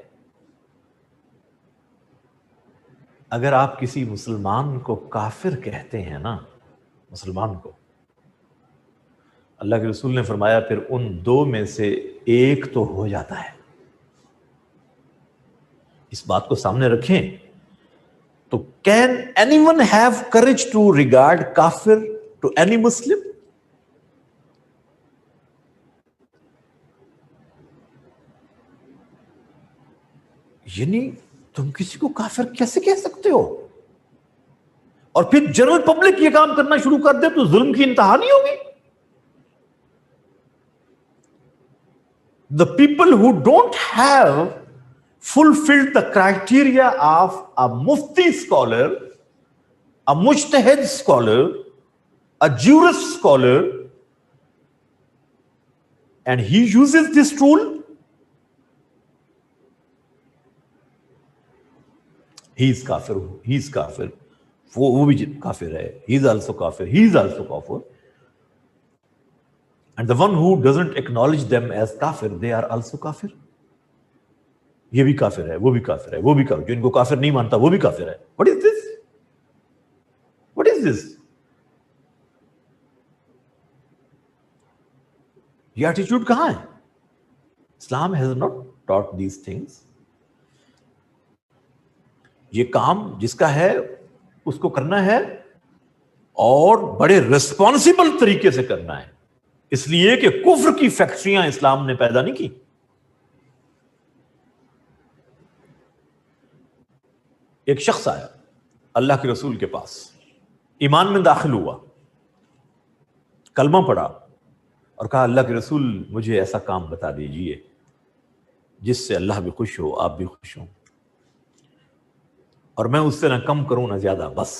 S1: اگر آپ کسی مسلمان کو کافر کہتے ہیں نا، مسلمان کو، اللہ کے رسول نے فرمایا پھر ان دو میں سے ایک تو ہو جاتا ہے. اس بات کو سامنے رکھیں تو can any one have courage to regard kafir to any Muslim? یعنی تم کسی کو کافر کیسے کہہ سکتے ہو؟ اور پھر جنرل پبلک یہ کام کرنا شروع کر دے تو ظلم کی انتہا نہیں ہوگی. The people who don't have fulfilled the criteria of a mufti scholar, a mujtahid scholar, a jurist scholar, and he uses this tool, he is kafir. He is kafir. وہ بھی کافر ہے. He is also kafir. He is also kafir. And the one who doesn't acknowledge them as kafir, they are also kafir. یہ بھی کافر ہے، وہ بھی کافر ہے، وہ بھی کافر، جو ان کو کافر نہیں مانتا وہ بھی کافر ہے. What is this? What is this? یہ ایٹیٹیوڈ کہاں ہے؟ اسلام has not taught these things. یہ کام جس کا ہے اس کو کرنا ہے اور بڑے ریسپانسبل طریقے سے کرنا ہے. اس لیے کہ کفر کی فیکٹریاں اسلام نے پیدا نہیں کی. ایک شخص آیا اللہ کے رسول کے پاس، ایمان میں داخل ہوا، کلمہ پڑھا اور کہا اللہ کے رسول مجھے ایسا کام بتا دیجئے جس سے اللہ بھی خوش ہو، آپ بھی خوش ہوں، اور میں اس سے نہ کم کروں نہ زیادہ، بس.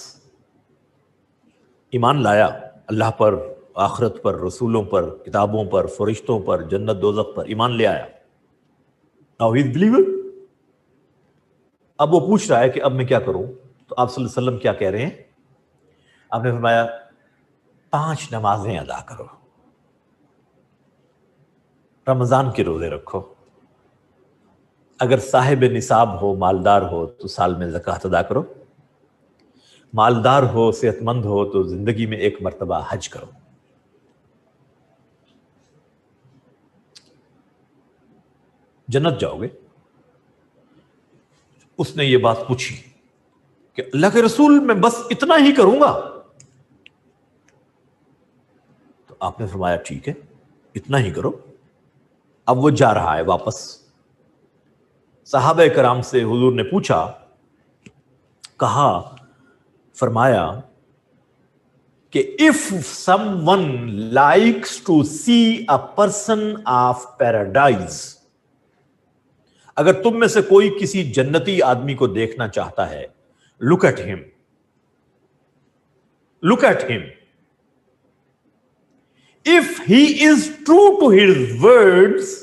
S1: ایمان لایا اللہ پر، آخرت پر، رسولوں پر، کتابوں پر، فرشتوں پر، جنت دوزخ پر ایمان لے آیا. Now he is believer. اب وہ پوچھ رہا ہے کہ اب میں کیا کروں؟ تو آپ صلی اللہ علیہ وسلم کیا کہہ رہے ہیں؟ آپ نے فرمایا 5 نمازیں ادا کرو، رمضان کے روزے رکھو، اگر صاحب نصاب ہو، مالدار ہو تو سال میں زکوٰۃ ادا کرو، مالدار ہو، صحت مند ہو تو زندگی میں 1 مرتبہ حج کرو. جنت جاؤ گے. اس نے یہ بات پوچھی کہ اللہ کے رسول میں بس اتنا ہی کروں گا؟ تو آپ نے فرمایا ٹھیک ہے اتنا ہی کرو. اب وہ جا رہا ہے واپس. صحابہ کرام سے حضور نے پوچھا، کہا، فرمایا کہ if someone likes to see a person of paradise، اگر تم میں سے کوئی کسی جنتی آدمی کو دیکھنا چاہتا ہے، look at him، look at him. If he is true to his words,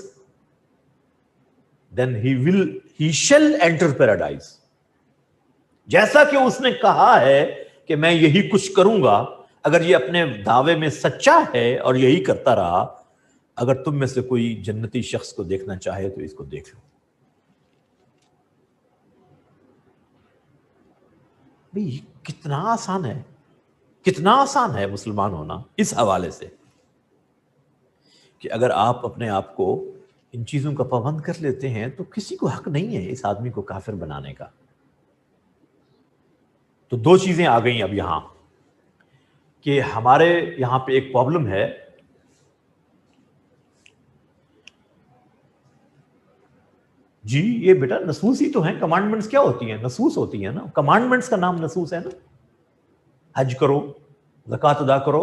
S1: then he shall enter paradise. جیسا کہ اس نے کہا ہے کہ میں یہی کچھ کروں گا، اگر یہ اپنے دعوے میں سچا ہے اور یہی کرتا رہا، اگر تم میں سے کوئی جنتی شخص کو دیکھنا چاہے تو اس کو دیکھ لو. بھئی کتنا آسان ہے، کتنا آسان ہے مسلمان ہونا اس حوالے سے کہ اگر آپ اپنے آپ کو ان چیزوں کا پابند کر لیتے ہیں تو کسی کو حق نہیں ہے اس آدمی کو کافر بنانے کا. تو 2 چیزیں آ گئیں اب یہاں کہ ہمارے یہاں پہ ایک پرابلم ہے جی یہ بیٹا نصوص ہی تو ہیں. کمانڈمنٹس کیا ہوتی ہیں؟ نصوص ہوتی ہیں نا. کمانڈمنٹس کا نام نصوص ہے نا. حج کرو، زکوٰۃ ادا کرو،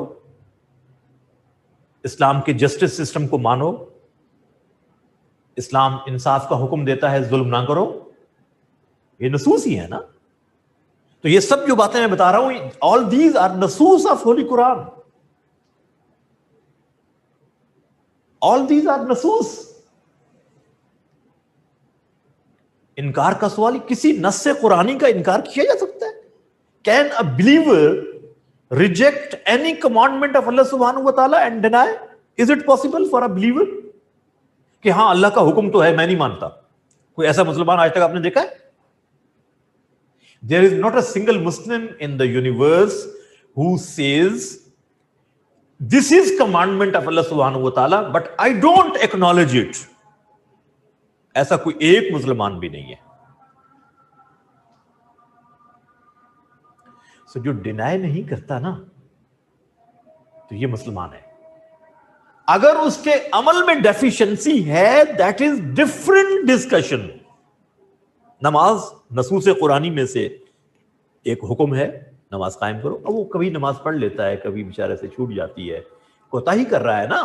S1: اسلام کے جسٹس سسٹم کو مانو، اسلام انصاف کا حکم دیتا ہے ظلم نہ کرو، یہ نصوص ہی ہے نا. تو یہ سب جو باتیں میں بتا رہا ہوں، all these are نصوص of Holy Quran. all these are نصوص. انکار کا سوال ہی کسی نص قرآنی کا انکار کیا جا سکتا ہے؟ Can a believer reject any commandment of Allah subhanahu wa ta'ala and deny? Is it possible for a believer کہ ہاں اللہ کا حکم تو ہے میں نہیں مانتا؟ کوئی ایسا مسلمان آج تک آپ نے دیکھا ہے؟ There is not a single Muslim in the universe who says this is commandment of Allah subhanahu wa ta'ala but I don't acknowledge it. ایسا کوئی ایک مسلمان بھی نہیں ہے. سو جو ڈینائی نہیں کرتا نا تو یہ مسلمان ہے. اگر اس کے عمل میں ڈیفیشنسی ہے دیٹ از ڈفرنٹ ڈسکشن. نماز نصوص قرآنی میں سے ایک حکم ہے، نماز قائم کرو. اب وہ کبھی نماز پڑھ لیتا ہے، کبھی بیچارے سے چھوٹ جاتی ہے، کوتاہی کر رہا ہے نا،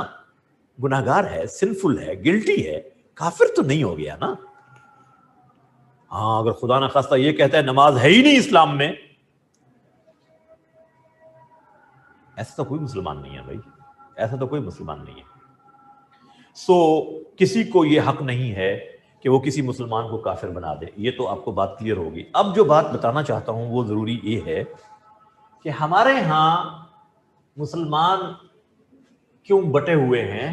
S1: گناہگار ہے، سنفل ہے، گلٹی ہے، کافر تو نہیں ہو گیا نا. ہاں اگر خدا نہ خواستہ یہ کہتا ہے نماز ہے ہی نہیں اسلام میں، ایسا تو کوئی مسلمان نہیں ہے بھائی، ایسا تو کوئی مسلمان نہیں ہے. سو کسی کو یہ حق نہیں ہے کہ وہ کسی مسلمان کو کافر بنا دے. یہ تو آپ کو بات کلیئر ہوگی. اب جو بات بتانا چاہتا ہوں وہ ضروری یہ ہے کہ ہمارے ہاں مسلمان کیوں بٹے ہوئے ہیں.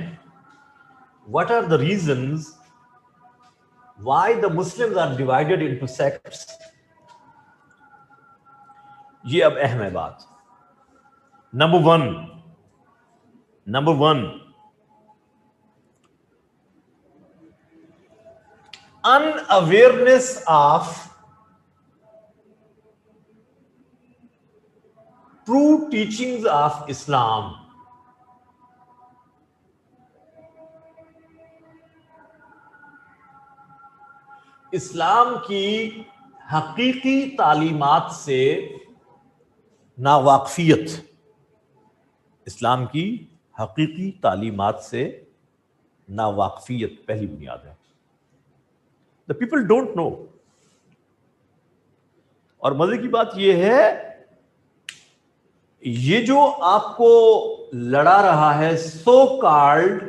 S1: What are the reasons why the Muslims are divided into sects? یہ اب اہم ہے بات. Number one unawareness of true teachings of Islam. اسلام کی حقیقی تعلیمات سے ناواقفیت، اسلام کی حقیقی تعلیمات سے ناواقفیت پہلی بنیاد ہے. The people don't know. اور مزے کی بات یہ ہے، یہ جو آپ کو لڑا رہا ہے سو کالڈ،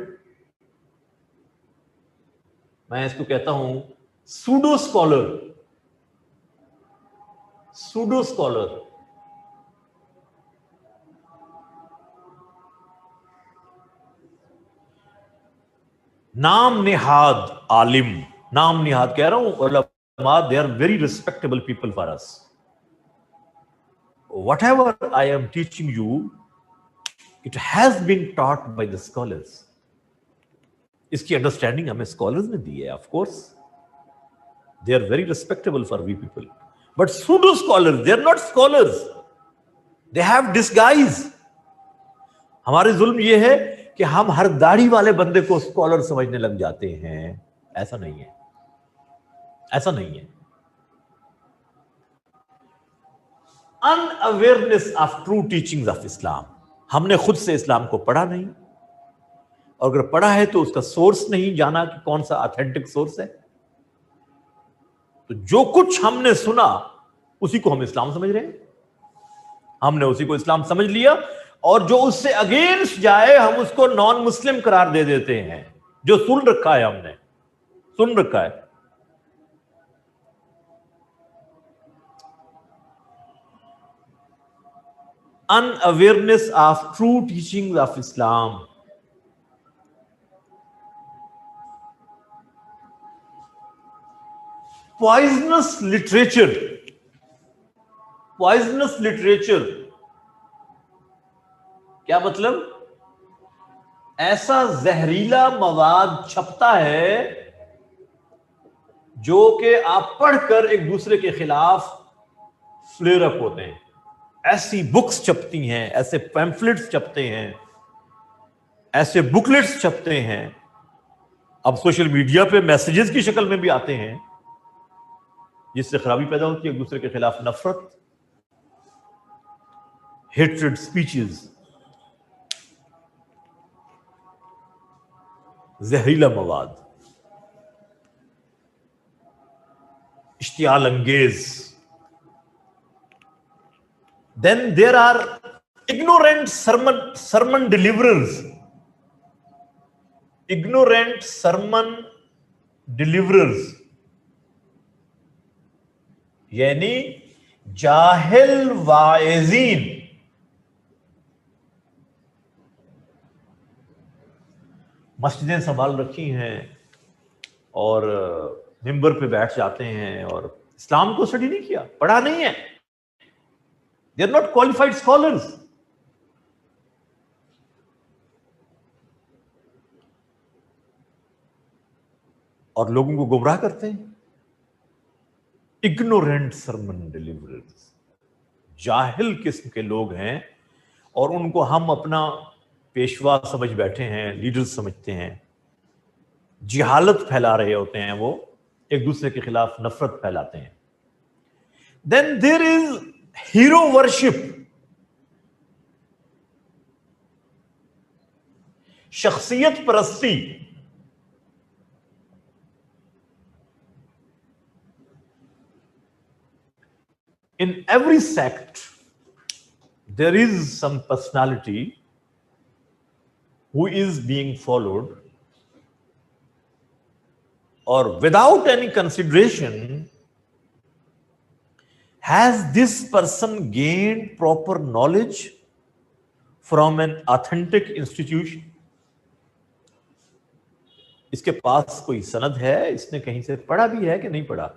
S1: میں اس کو کہتا ہوں سوڈو اسکالر، سوڈو اسکالر، نام نہاد عالم، نام نہاد کہہ رہا ہوں علماء، they are very respectable people for us. Whatever I am teaching you, it has been taught by the scholars. اس کی انڈرسٹینڈنگ ہمیں اسکالرز نے دی ہے. Of course they are very respectable for we people, but pseudo scholars, they are not scholars, they have disguise. ہمارے ظلم یہ ہے کہ ہم ہر داڑھی والے بندے کو اسکالر سمجھنے لگ جاتے ہیں. ایسا نہیں ہے، ایسا نہیں ہے. Unawareness of true teachings of Islam. ہم نے خود سے اسلام کو پڑھا نہیں، اور اگر پڑھا ہے تو اس کا سورس نہیں جانا کہ کون سا آتھینٹک سورس ہے. تو جو کچھ ہم نے سنا اسی کو ہم اسلام سمجھ رہے ہیں، ہم نے اسی کو اسلام سمجھ لیا، اور جو اس سے اگینسٹ جائے ہم اس کو نان مسلم قرار دے دیتے ہیں. جو سن رکھا ہے، ہم نے سن رکھا ہے. Unawareness of true teachings of Islam. Poisonous literature. Poisonous literature کیا مطلب؟ ایسا زہریلا مواد چھپتا ہے جو کہ آپ پڑھ کر ایک دوسرے کے خلاف فلیئر اپ ہوتے ہیں. ایسی بکس چھپتی ہیں، ایسے پیمفلٹس چھپتے ہیں، ایسے بکلیٹس چھپتے ہیں. اب سوشل میڈیا پہ میسیجز کی شکل میں بھی آتے ہیں، جس سے خرابی پیدا ہوتی ہے، ایک دوسرے کے خلاف نفرت، ہیٹریڈ سپیچز، زہریلا مواد، اشتعال انگیز. Then there are ignorant sermon deliverers. Ignorant sermon deliverers یعنی جاہل واعظین. مسجدیں سنبھال رکھی ہیں اور ممبر پہ بیٹھ جاتے ہیں اور اسلام کو اسٹڈی نہیں کیا، پڑھا نہیں ہے. They are not qualified scholars. اور لوگوں کو گمراہ کرتے ہیں. Ignorant sermon deliverers، جاہل قسم کے لوگ ہیں، اور ان کو ہم اپنا پیشوا سمجھ بیٹھے ہیں، لیڈر سمجھتے ہیں. جہالت پھیلا رہے ہوتے ہیں، وہ ایک دوسرے کے خلاف نفرت پھیلاتے ہیں. Then there is hero worship. شخصیت پرستی. In every sect there is some personality who is being followed, or without any consideration, has this person gained proper knowledge from an authentic institution? اس کے پاس کوئی سند ہے، اس نے کہیں سے پڑھا بھی ہے کہ نہیں پڑھا.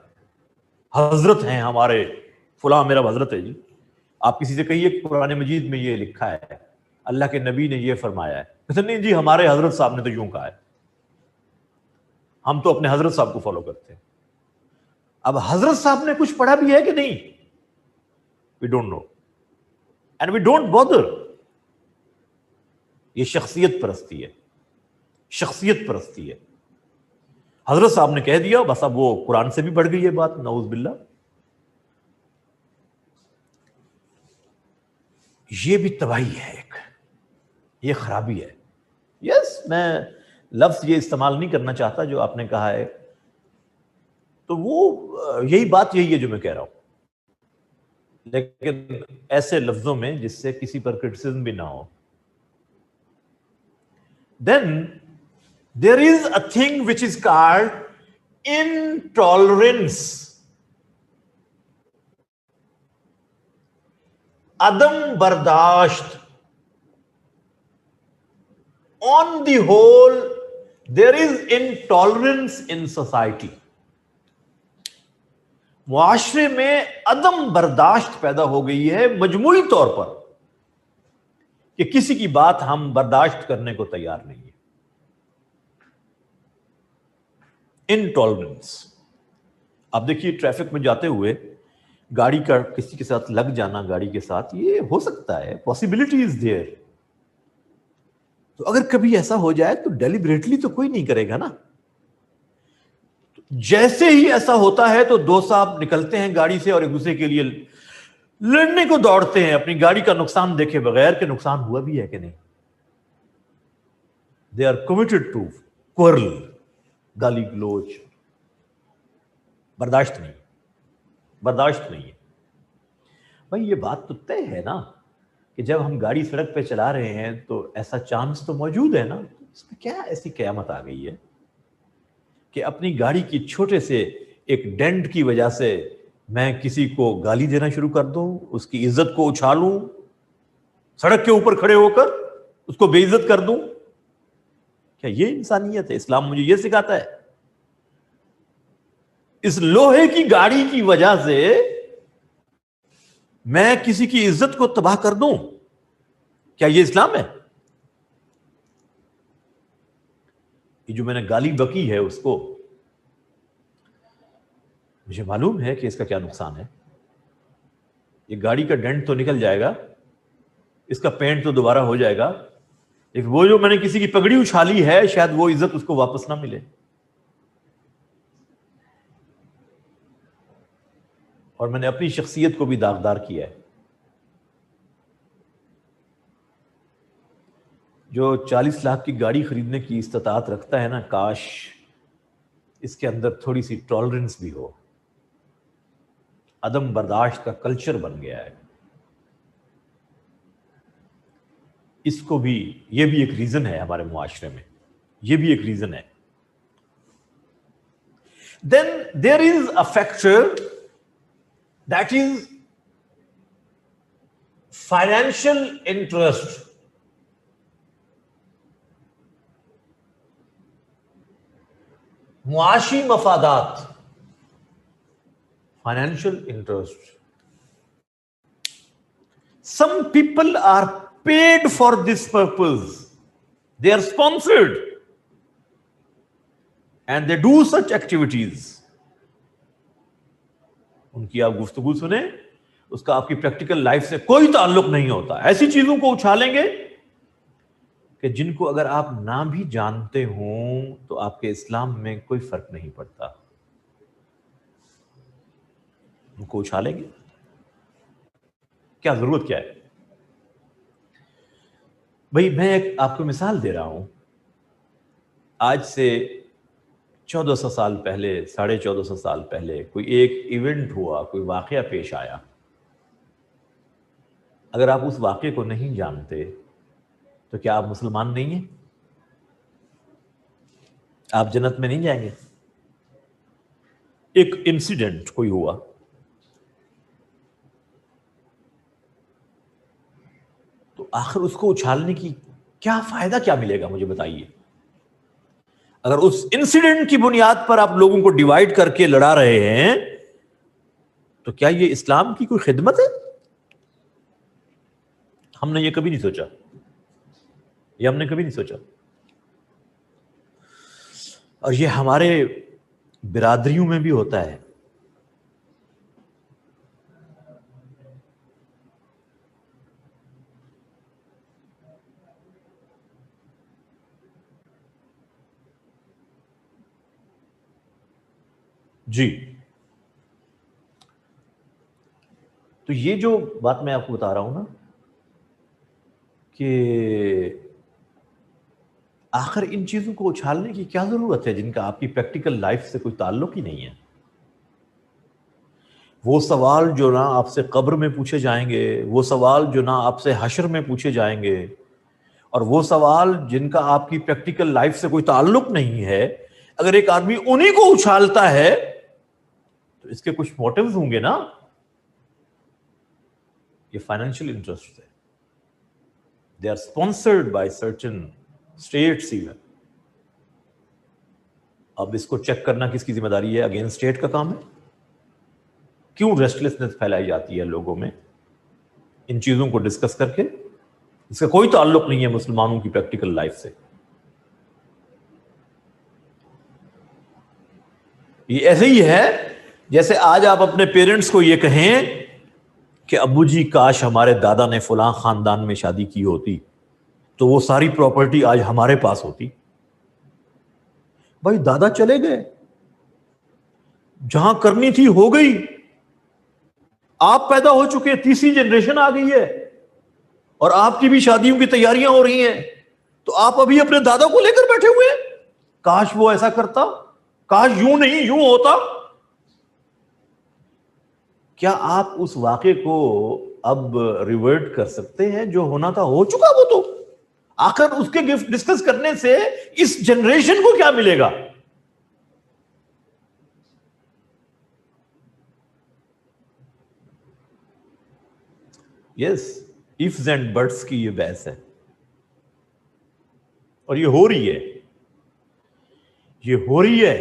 S1: حضرت ہیں ہمارے، فلاں میرا حضرت ہے جی. آپ کسی سے کہیے قرآن مجید میں یہ لکھا ہے، اللہ کے نبی نے یہ فرمایا ہے، کہتے نہیں جی ہمارے حضرت صاحب نے تو یوں کہا ہے. ہم تو اپنے حضرت صاحب کو فالو کرتے ہیں. اب حضرت صاحب نے کچھ پڑھا بھی ہے کہ نہیں؟ We don't know. And we don't bother. یہ شخصیت پرستی ہے، شخصیت پرستی ہے. حضرت صاحب نے کہہ دیا، بس اب وہ قرآن سے بھی بڑھ گئی یہ بات، نعوذ باللہ. یہ بھی تباہی ہے، ایک یہ خرابی ہے. یس، میں لفظ یہ استعمال نہیں کرنا چاہتا جو آپ نے کہا ہے، تو وہ یہی بات یہی ہے جو میں کہہ رہا ہوں، لیکن ایسے لفظوں میں جس سے کسی پر کرٹیسزم بھی نہ ہو. Then there is a thing which is called intolerance. عدم برداشت. On the whole, there is intolerance in society. معاشرے میں عدم برداشت پیدا ہو گئی ہے مجموعی طور پر، کہ کسی کی بات ہم برداشت کرنے کو تیار نہیں ہیں. انٹالرنس. آپ دیکھیے ٹریفک میں جاتے ہوئے گاڑی کا کسی کے ساتھ لگ جانا، گاڑی کے ساتھ، یہ ہو سکتا ہے، پاسبلٹی از دیئر. تو اگر کبھی ایسا ہو جائے تو ڈیلیبریٹلی تو کوئی نہیں کرے گا نا. جیسے ہی ایسا ہوتا ہے تو دو صاحب نکلتے ہیں گاڑی سے اور ایک دوسرے کے لیے لڑنے کو دوڑتے ہیں، اپنی گاڑی کا نقصان دیکھے بغیر کہ نقصان ہوا بھی ہے کہ نہیں. They are committed to quarrel، گالی گلوچ. برداشت نہیں، برداشت نہیں ہے. بھائی یہ بات تو طے ہے نا کہ جب ہم گاڑی سڑک پہ چلا رہے ہیں تو ایسا چانس تو موجود ہے نا. اس میں کیا ایسی قیامت آ گئی ہے کہ اپنی گاڑی کی چھوٹے سے ایک ڈینٹ کی وجہ سے میں کسی کو گالی دینا شروع کر دوں، اس کی عزت کو اچھالوں، سڑک کے اوپر کھڑے ہو کر اس کو بے عزت کر دوں؟ کیا یہ انسانیت ہے؟ اسلام مجھے یہ سکھاتا ہے. اس لوہے کی گاڑی کی وجہ سے میں کسی کی عزت کو تباہ کر دوں؟ کیا یہ اسلام ہے؟ یہ جو میں نے گالی بکی ہے اس کو مجھے معلوم ہے کہ اس کا کیا نقصان ہے. یہ گاڑی کا ڈینٹ تو نکل جائے گا، اس کا پینٹ تو دوبارہ ہو جائے گا، لیکن وہ جو میں نے کسی کی پگڑی اچھالی ہے شاید وہ عزت اس کو واپس نہ ملے. اور میں نے اپنی شخصیت کو بھی داغدار کیا ہے. جو 40 لاکھ کی گاڑی خریدنے کی استطاعت رکھتا ہے نا، کاش اس کے اندر تھوڑی سی ٹالرنس بھی ہو. عدم برداشت کا کلچر بن گیا ہے. اس کو بھی، یہ بھی ایک ریزن ہے ہمارے معاشرے میں، یہ بھی ایک ریزن ہے. Then there is a factor that is financial interest. معاشی مفادات، financial interest. Some people are paid for this purpose. They are sponsored and they do such activities. ان کی آپ گفتگو سنیں، اس کا آپ کی پریکٹیکل لائف سے کوئی تعلق نہیں ہوتا. ایسی چیزوں کو اچھالیں گے کہ جن کو اگر آپ نہ بھی جانتے ہوں تو آپ کے اسلام میں کوئی فرق نہیں پڑتا. ان کو اچھالیں گے. کیا ضرورت کیا ہے؟ بھائی میں ایک آپ کو مثال دے رہا ہوں. آج سے 1400 سال پہلے، 1450 سال پہلے کوئی ایک ایونٹ ہوا، کوئی واقعہ پیش آیا. اگر آپ اس واقعے کو نہیں جانتے تو کیا آپ مسلمان نہیں ہیں؟ آپ جنت میں نہیں جائیں گے؟ ایک انسیڈنٹ کوئی ہوا، تو آخر اس کو اچھالنے کی کیا فائدہ، کیا ملے گا مجھے بتائیے. اگر اس انسیڈنٹ کی بنیاد پر آپ لوگوں کو ڈیوائیڈ کر کے لڑا رہے ہیں تو کیا یہ اسلام کی کوئی خدمت ہے؟ ہم نے یہ کبھی نہیں سوچا، یہ ہم نے کبھی نہیں سوچا. اور یہ ہمارے برادریوں میں بھی ہوتا ہے. جی، تو یہ جو بات میں آپ کو بتا رہا ہوں نا کہ آخر ان چیزوں کو اچھالنے کی کیا ضرورت ہے جن کا آپ کی پریکٹیکل لائف سے کوئی تعلق ہی نہیں ہے. وہ سوال جو نہ آپ سے قبر میں پوچھے جائیں گے، وہ سوال جو نہ آپ سے حشر میں پوچھے جائیں گے، اور وہ سوال جن کا آپ کی پریکٹیکل لائف سے کوئی تعلق نہیں ہے، اگر ایک آدمی انہی کو اچھالتا ہے تو اس کے کچھ موٹیوز ہوں گے نا. یہ فائنینشیل انٹرسٹ ہے. They are sponsored by certain states even. اب اس کو چیک کرنا کس کی ذمہ داری ہے؟ اگین اسٹیٹ کا کام ہے. کیوں ریسٹلیسنس پھیلائی جاتی ہے لوگوں میں ان چیزوں کو ڈسکس کر کے؟ اس کا کوئی تعلق نہیں ہے مسلمانوں کی پریکٹیکل لائف سے. یہ ایسے ہی ہے جیسے آج آپ اپنے پیرنٹس کو یہ کہیں کہ ابو جی کاش ہمارے دادا نے فلاں خاندان میں شادی کی ہوتی تو وہ ساری پراپرٹی آج ہمارے پاس ہوتی. بھائی دادا چلے گئے، جہاں کرنی تھی ہو گئی، آپ پیدا ہو چکے، تیسری جنریشن آ گئی ہے اور آپ کی بھی شادیوں کی تیاریاں ہو رہی ہیں، تو آپ ابھی اپنے دادا کو لے کر بیٹھے ہوئے ہیں. کاش وہ ایسا کرتا، کاش یوں نہیں یوں ہوتا. کیا آپ اس واقعے کو اب ریورٹ کر سکتے ہیں؟ جو ہونا تھا ہو چکا وہ تو. آخر اس کے گفٹ ڈسکس کرنے سے اس جنریشن کو کیا ملے گا؟ یس، ifs اینڈ بٹس کی یہ بحث ہے اور یہ ہو رہی ہے. یہ ہو رہی ہے.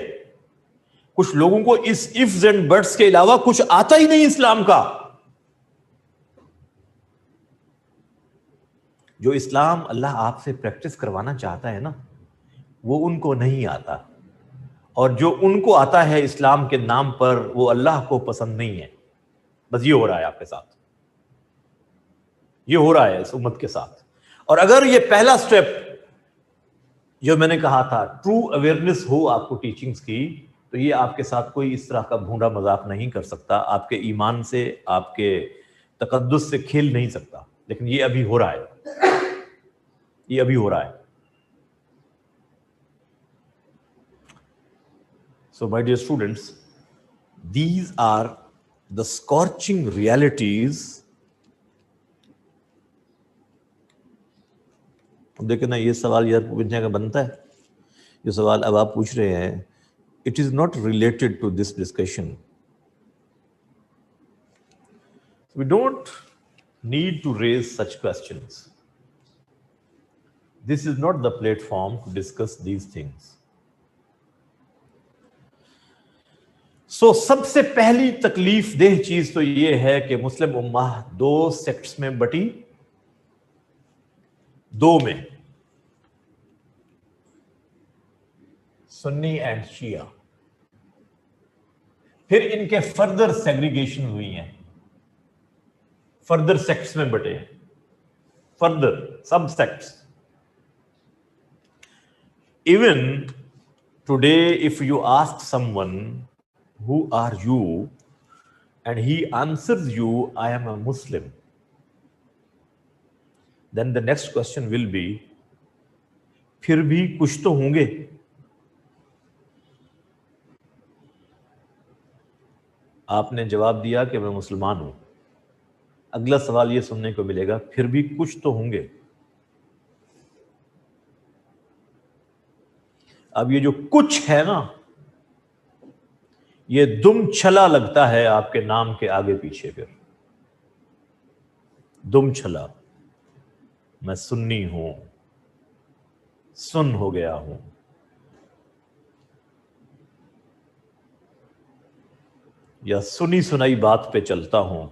S1: کچھ لوگوں کو اس ifs اینڈ بٹس کے علاوہ کچھ آتا ہی نہیں اسلام کا. جو اسلام اللہ آپ سے پریکٹس کروانا چاہتا ہے نا وہ ان کو نہیں آتا، اور جو ان کو آتا ہے اسلام کے نام پر وہ اللہ کو پسند نہیں ہے. بس یہ ہو رہا ہے آپ کے ساتھ، یہ ہو رہا ہے اس امت کے ساتھ. اور اگر یہ پہلا سٹیپ جو میں نے کہا تھا ٹرو اویئرنیس ہو آپ کو ٹیچنگز کی، تو یہ آپ کے ساتھ کوئی اس طرح کا بھونڈا مذاق نہیں کر سکتا، آپ کے ایمان سے، آپ کے تقدس سے کھیل نہیں سکتا. لیکن یہ ابھی ہو رہا ہے، یہ ابھی ہو رہا ہے. So my dear students, these are the scorching realities. دیکھیں نا یہ سوال یار پوچھنے کا بنتا ہے. جو سوال اب آپ پوچھ رہے ہیں it is not related to this discussion. We don't need to raise such questions. This is not the platform to discuss these things. So سب سے پہلی تکلیف دہ چیز تو یہ ہے کہ مسلم امہ دو سیکٹس میں بٹی، دو میں، سنی اینڈ شیعہ. پھر ان کے فردر سیگریگیشن ہوئی ہیں، فردر سیکٹس میں بٹے ہیں، further sub sects. Even today if you ask someone who are you and he answers you I am a Muslim, then the next question will be پھر بھی کچھ تو ہوں گے. آپ نے جواب دیا کہ میں مسلمان ہوں، اگلا سوال یہ سننے کو ملے گا پھر بھی کچھ تو ہوں گے. اب یہ جو کچھ ہے نا یہ دم چھلا لگتا ہے آپ کے نام کے آگے پیچھے. پھر دم چھلا، میں سنی ہوں، سن ہو گیا ہوں، یا سنی سنائی بات پہ چلتا ہوں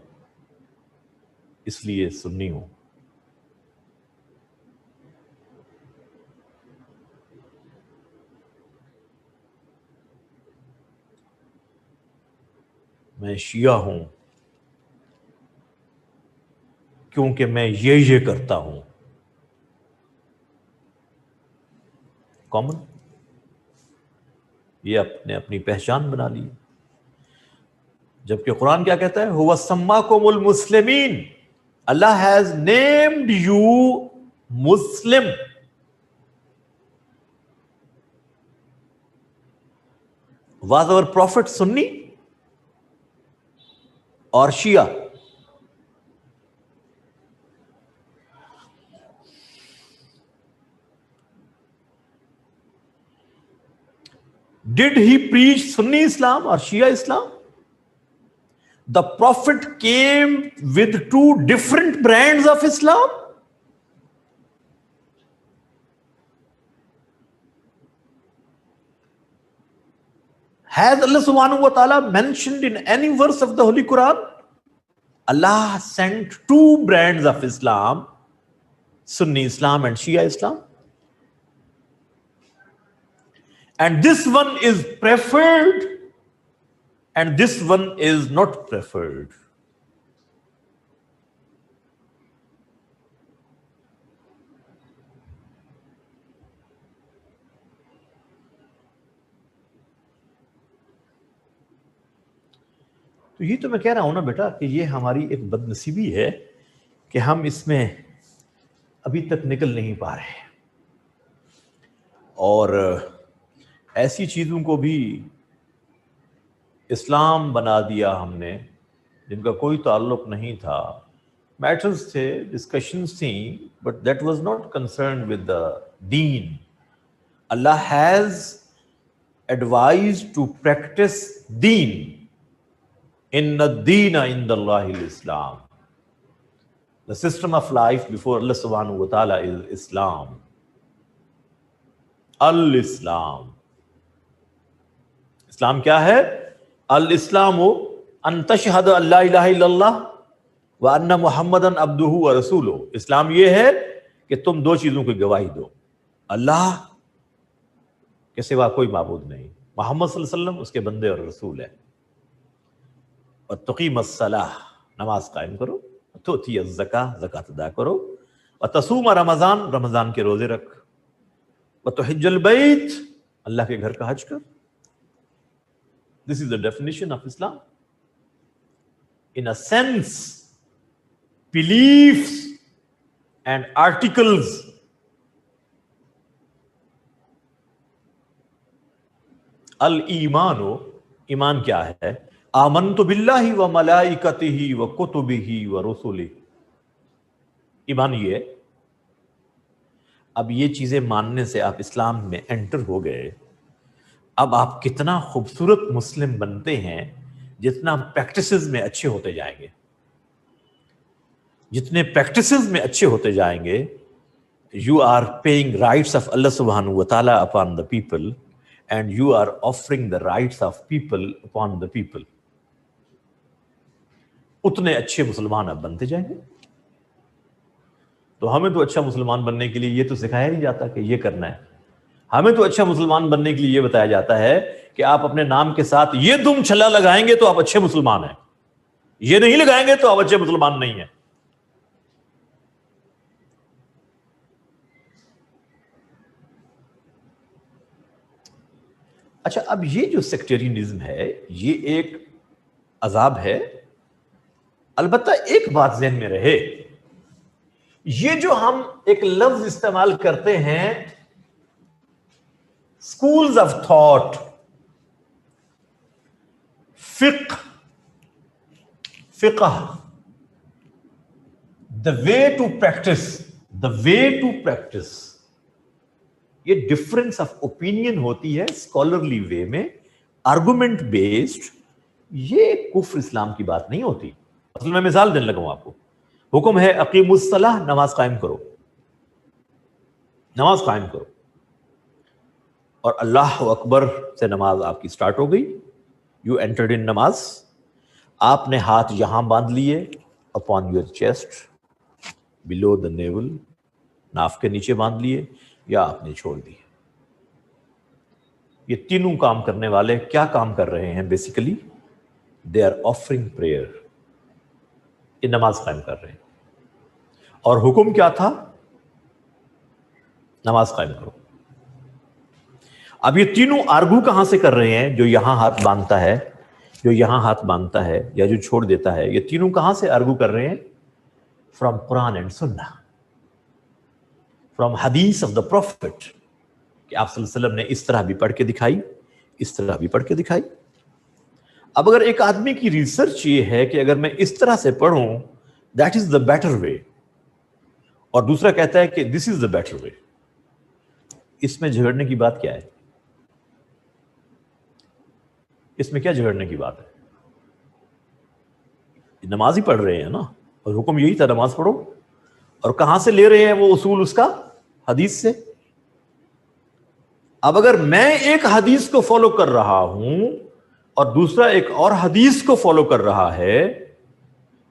S1: اس لیے سنی ہوں. میں شیعہ ہوں کیونکہ میں یہ کرتا ہوں. کامن، یہ اپنے اپنی پہچان بنا لی. جبکہ قرآن کیا کہتا ہے؟ هُوَ سَمَّاكُمُ الْمُسْلِمِينَ. Allah has named you Muslim. Was our prophet Sunni or Shia? Did he preach Sunni Islam or Shia Islam? The prophet came with two different brands of Islam. Has Allah subhanahu wa ta'ala mentioned in any verse of the Holy Quran? Allah sent two brands of Islam, Sunni Islam and Shia Islam. And this one is preferred and this one is not preferred. تو یہ تو میں کہہ رہا ہوں نا بیٹا کہ یہ ہماری ایک بد نصیبی ہے کہ ہم اس میں ابھی تک نکل نہیں پا رہے، اور ایسی چیزوں کو بھی اسلام بنا دیا ہم نے جن کا کوئی تعلق نہیں تھا. میٹرز تھے، ڈسکشنز تھیں، but that was not concerned with the دین. اللہ ہیز ایڈوائزڈ ٹو پریکٹس دین. ان الدین عند اللہ الاسلام. The system of life before Allah subhanahu wa ta'ala is Islam. Al-Islam. اسلام کیا ہے؟ الاسلام ان تشہد ان لا الہ الا اللہ وان محمدن عبدہ ورسولہ. اسلام یہ ہے کہ تم دو چیزوں کی گواہی دو: اللہ کے سوا کوئی معبود نہیں، محمد صلی اللہ علیہ وسلم اس کے بندے اور رسول ہے. وتقیم الصلاۃ، نماز قائم کرو. وتؤتی الزکاۃ، زکوٰۃ ادا کرو. وتصوم رمضان، رمضان کے روزے رکھ. وتحج البیت، اللہ کے گھر کا حج کر. This is the definition of Islam. In a sense, beliefs and articles al-ایمان، ایمان کیا ہے؟ آمنت باللہ و ملائکتہ و کتبہ و رسلہ. ایمان یہ ہے. اب یہ چیزیں ماننے سے آپ اسلام میں انٹر ہو گئے. اب آپ کتنا خوبصورت مسلم بنتے ہیں جتنا پریکٹسز میں اچھے ہوتے جائیں گے. جتنے پریکٹسز میں اچھے ہوتے جائیں گے، you are paying rights of اللہ سبحانہ و تعالیٰ upon the people and you are offering the rights of people upon the people. اتنے اچھے مسلمان آپ بنتے جائیں گے. تو ہمیں تو اچھا مسلمان بننے کے لیے یہ تو سکھایا نہیں جاتا کہ یہ کرنا ہے. ہمیں تو اچھا مسلمان بننے کے لیے یہ بتایا جاتا ہے کہ آپ اپنے نام کے ساتھ یہ دم چھلا لگائیں گے تو آپ اچھے مسلمان ہیں، یہ نہیں لگائیں گے تو آپ اچھے مسلمان نہیں ہیں. اچھا، اب یہ جو سیکٹرینزم ہے یہ ایک عذاب ہے. البتہ ایک بات ذہن میں رہے، یہ جو ہم ایک لفظ استعمال کرتے ہیں schools of thought، فقہ، the way to practice، یہ ڈفرنس آف اوپینین ہوتی ہے اسکالرلی وے میں، آرگومنٹ بیسڈ. یہ کفر اسلام کی بات نہیں ہوتی. اصل میں مثال دینے لگا ہوں آپ کو. حکم ہے اقیم الصلاۃ، نماز قائم کرو. نماز قائم کرو، اور اللہ اکبر سے نماز آپ کی سٹارٹ ہو گئی. یو انٹرڈ ان نماز. آپ نے ہاتھ یہاں باندھ لیے اپون یور چیسٹ، بلو دا نیول، ناف کے نیچے باندھ لیے، یا آپ نے چھوڑ دیے. یہ تینوں کام کرنے والے کیا کام کر رہے ہیں؟ Basically they are offering prayer. یہ نماز قائم کر رہے ہیں، اور حکم کیا تھا؟ نماز قائم کرو. اب یہ تینوں آرگو کہاں سے کر رہے ہیں؟ جو یہاں ہاتھ باندھتا ہے جو یہاں ہاتھ باندھتا ہے یا جو چھوڑ دیتا ہے، یہ تینوں کہاں سے آرگو کر رہے ہیں؟ فرام قرآن اینڈ سنہ، فرام حدیث آف دا پروفٹ، کہ آپ صلی اللہ علیہ وسلم نے اس طرح بھی پڑھ کے دکھائی، اس طرح بھی پڑھ کے دکھائی۔ اب اگر ایک آدمی کی ریسرچ یہ ہے کہ اگر میں اس طرح سے پڑھوں that is the better way, اور دوسرا کہتا ہے کہ دس از دا بیٹر وے، اس میں جھگڑنے کی بات کیا ہے؟ اس میں کیا جھگڑنے کی بات ہے؟ نماز ہی پڑھ رہے ہیں نا، اور حکم یہی تھا نماز پڑھو، اور کہاں سے لے رہے ہیں وہ اصول اس کا؟ حدیث سے۔ اب اگر میں ایک حدیث کو فالو کر رہا ہوں اور دوسرا ایک اور حدیث کو فالو کر رہا ہے،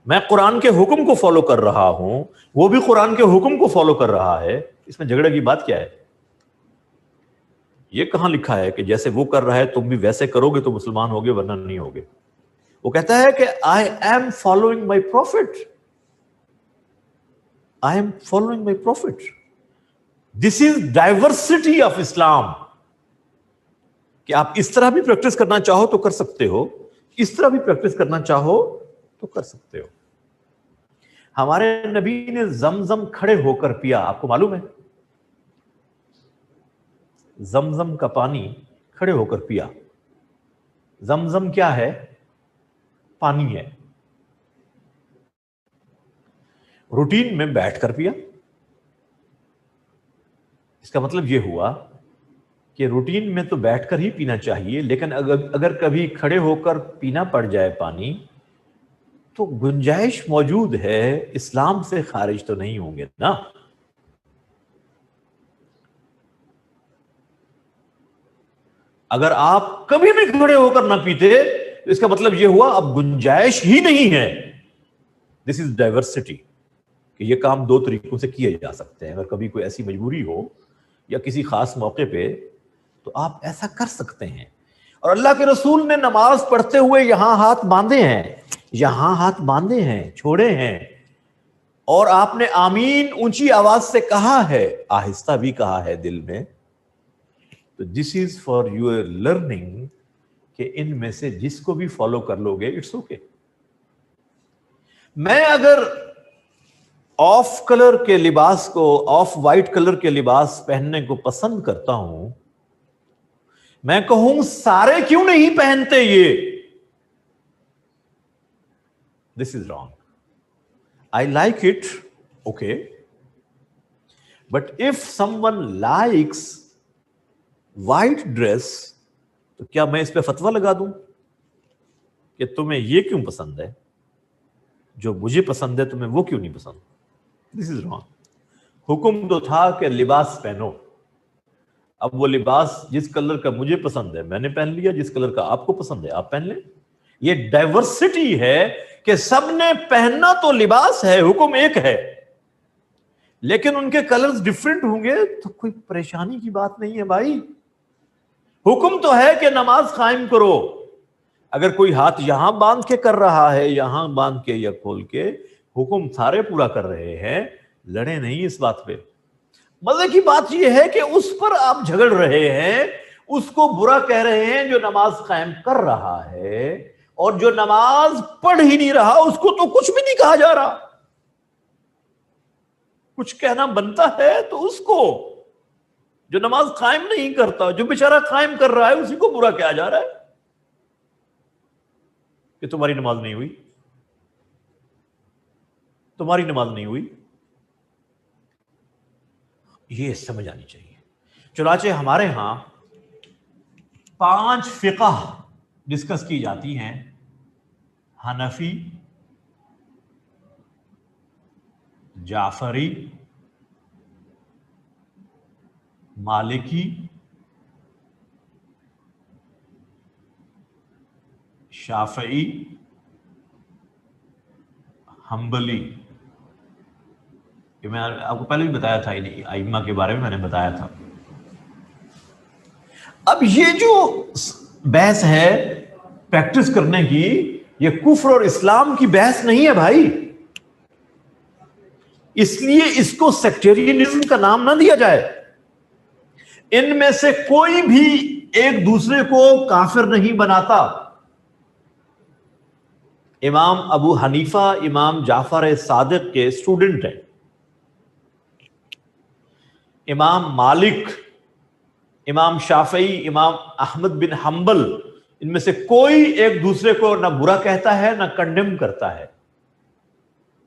S1: میں قرآن کے حکم کو فالو کر رہا ہوں، وہ بھی قرآن کے حکم کو فالو کر رہا ہے، اس میں جھگڑے کی بات کیا ہے؟ یہ کہاں لکھا ہے کہ جیسے وہ کر رہا ہے تم بھی ویسے کرو گے تو مسلمان ہوگے ورنہ نہیں ہوگے؟ وہ کہتا ہے کہ I am following my prophet. I am following my prophet. This is diversity of Islam. کہ آپ اس طرح بھی پریکٹس کرنا چاہو تو کر سکتے ہو، اس طرح بھی پریکٹس کرنا چاہو تو کر سکتے ہو۔ ہمارے نبی نے زمزم کھڑے ہو کر پیا، آپ کو معلوم ہے؟ زمزم کا پانی کھڑے ہو کر پیا۔ زمزم کیا ہے؟ پانی ہے۔ روٹین میں بیٹھ کر پیا، اس کا مطلب یہ ہوا کہ روٹین میں تو بیٹھ کر ہی پینا چاہیے، لیکن اگر کبھی کھڑے ہو کر پینا پڑ جائے پانی تو گنجائش موجود ہے، اسلام سے خارج تو نہیں ہوں گے نا۔ اگر آپ کبھی بھی کھڑے ہو کر نہ پیتے تو اس کا مطلب یہ ہوا اب گنجائش ہی نہیں ہے۔ دس از ڈائیورسٹی، کہ یہ کام دو طریقوں سے کیے جا سکتے ہیں۔ اگر کبھی کوئی ایسی مجبوری ہو یا کسی خاص موقع پہ تو آپ ایسا کر سکتے ہیں۔ اور اللہ کے رسول نے نماز پڑھتے ہوئے یہاں ہاتھ باندھے ہیں، یہاں ہاتھ باندھے ہیں، چھوڑے ہیں، اور آپ نے آمین اونچی آواز سے کہا ہے، آہستہ بھی کہا ہے دل میں۔ تو دس از فار یور لرننگ کہ ان میں سے جس کو بھی فالو کر لو گے اٹس اوکے۔ میں اگر آف کلر کے لباس کو، آف وائٹ کلر کے لباس پہننے کو پسند کرتا ہوں، میں کہوں سارے کیوں نہیں پہنتے یہ، this is wrong. I like it, okay, but if someone likes white dress تو کیا میں اس پہ فتویٰ لگا دوں کہ تمہیں یہ کیوں پسند ہے، جو مجھے پسند ہے تمہیں وہ کیوں نہیں پسند؟ دس از رانگ۔ حکم تو تھا کہ لباس پہنو، اب وہ لباس جس کلر کا مجھے پسند ہے میں نے پہن لیا، جس کلر کا آپ کو پسند ہے آپ پہن لیں۔ یہ ڈائیورسٹی ہے کہ سب نے پہننا تو لباس ہے، حکم ایک ہے، لیکن ان کے کلرز ڈیفرنٹ ہوں گے تو کوئی پریشانی کی بات نہیں ہے بھائی۔ حکم تو ہے کہ نماز قائم کرو۔ اگر کوئی ہاتھ یہاں باندھ کے کر رہا ہے، یہاں باندھ کے یا کھول کے، حکم سارے پورا کر رہے ہیں، لڑے نہیں اس بات پہ۔ مزے کی بات یہ ہے کہ اس پر آپ جھگڑ رہے ہیں، اس کو برا کہہ رہے ہیں جو نماز قائم کر رہا ہے، اور جو نماز پڑھ ہی نہیں رہا اس کو تو کچھ بھی نہیں کہا جا رہا۔ کچھ کہنا بنتا ہے تو اس کو، جو نماز قائم نہیں کرتا، جو بیچارہ قائم کر رہا ہے اسی کو برا کہا جا رہا ہے کہ تمہاری نماز نہیں ہوئی، تمہاری نماز نہیں ہوئی۔ یہ سمجھ آنی چاہیے۔ چنانچہ ہمارے ہاں 5 فقہ ڈسکس کی جاتی ہیں: حنفی، جعفری، مالکی، شافعی، حنبلی۔ کہ میں آپ کو پہلے بھی بتایا تھا، ائمہ کے بارے میں میں نے بتایا تھا۔ اب یہ جو بحث ہے پریکٹس کرنے کی، یہ کفر اور اسلام کی بحث نہیں ہے بھائی، اس لیے اس کو سیکٹیرینزم کا نام نہ دیا جائے۔ ان میں سے کوئی بھی ایک دوسرے کو کافر نہیں بناتا۔ امام ابو حنیفہ امام جعفر صادق کے اسٹوڈنٹ ہیں. امام مالک، امام شافعی، امام احمد بن حنبل، ان میں سے کوئی ایک دوسرے کو نہ برا کہتا ہے نہ کنڈیم کرتا ہے،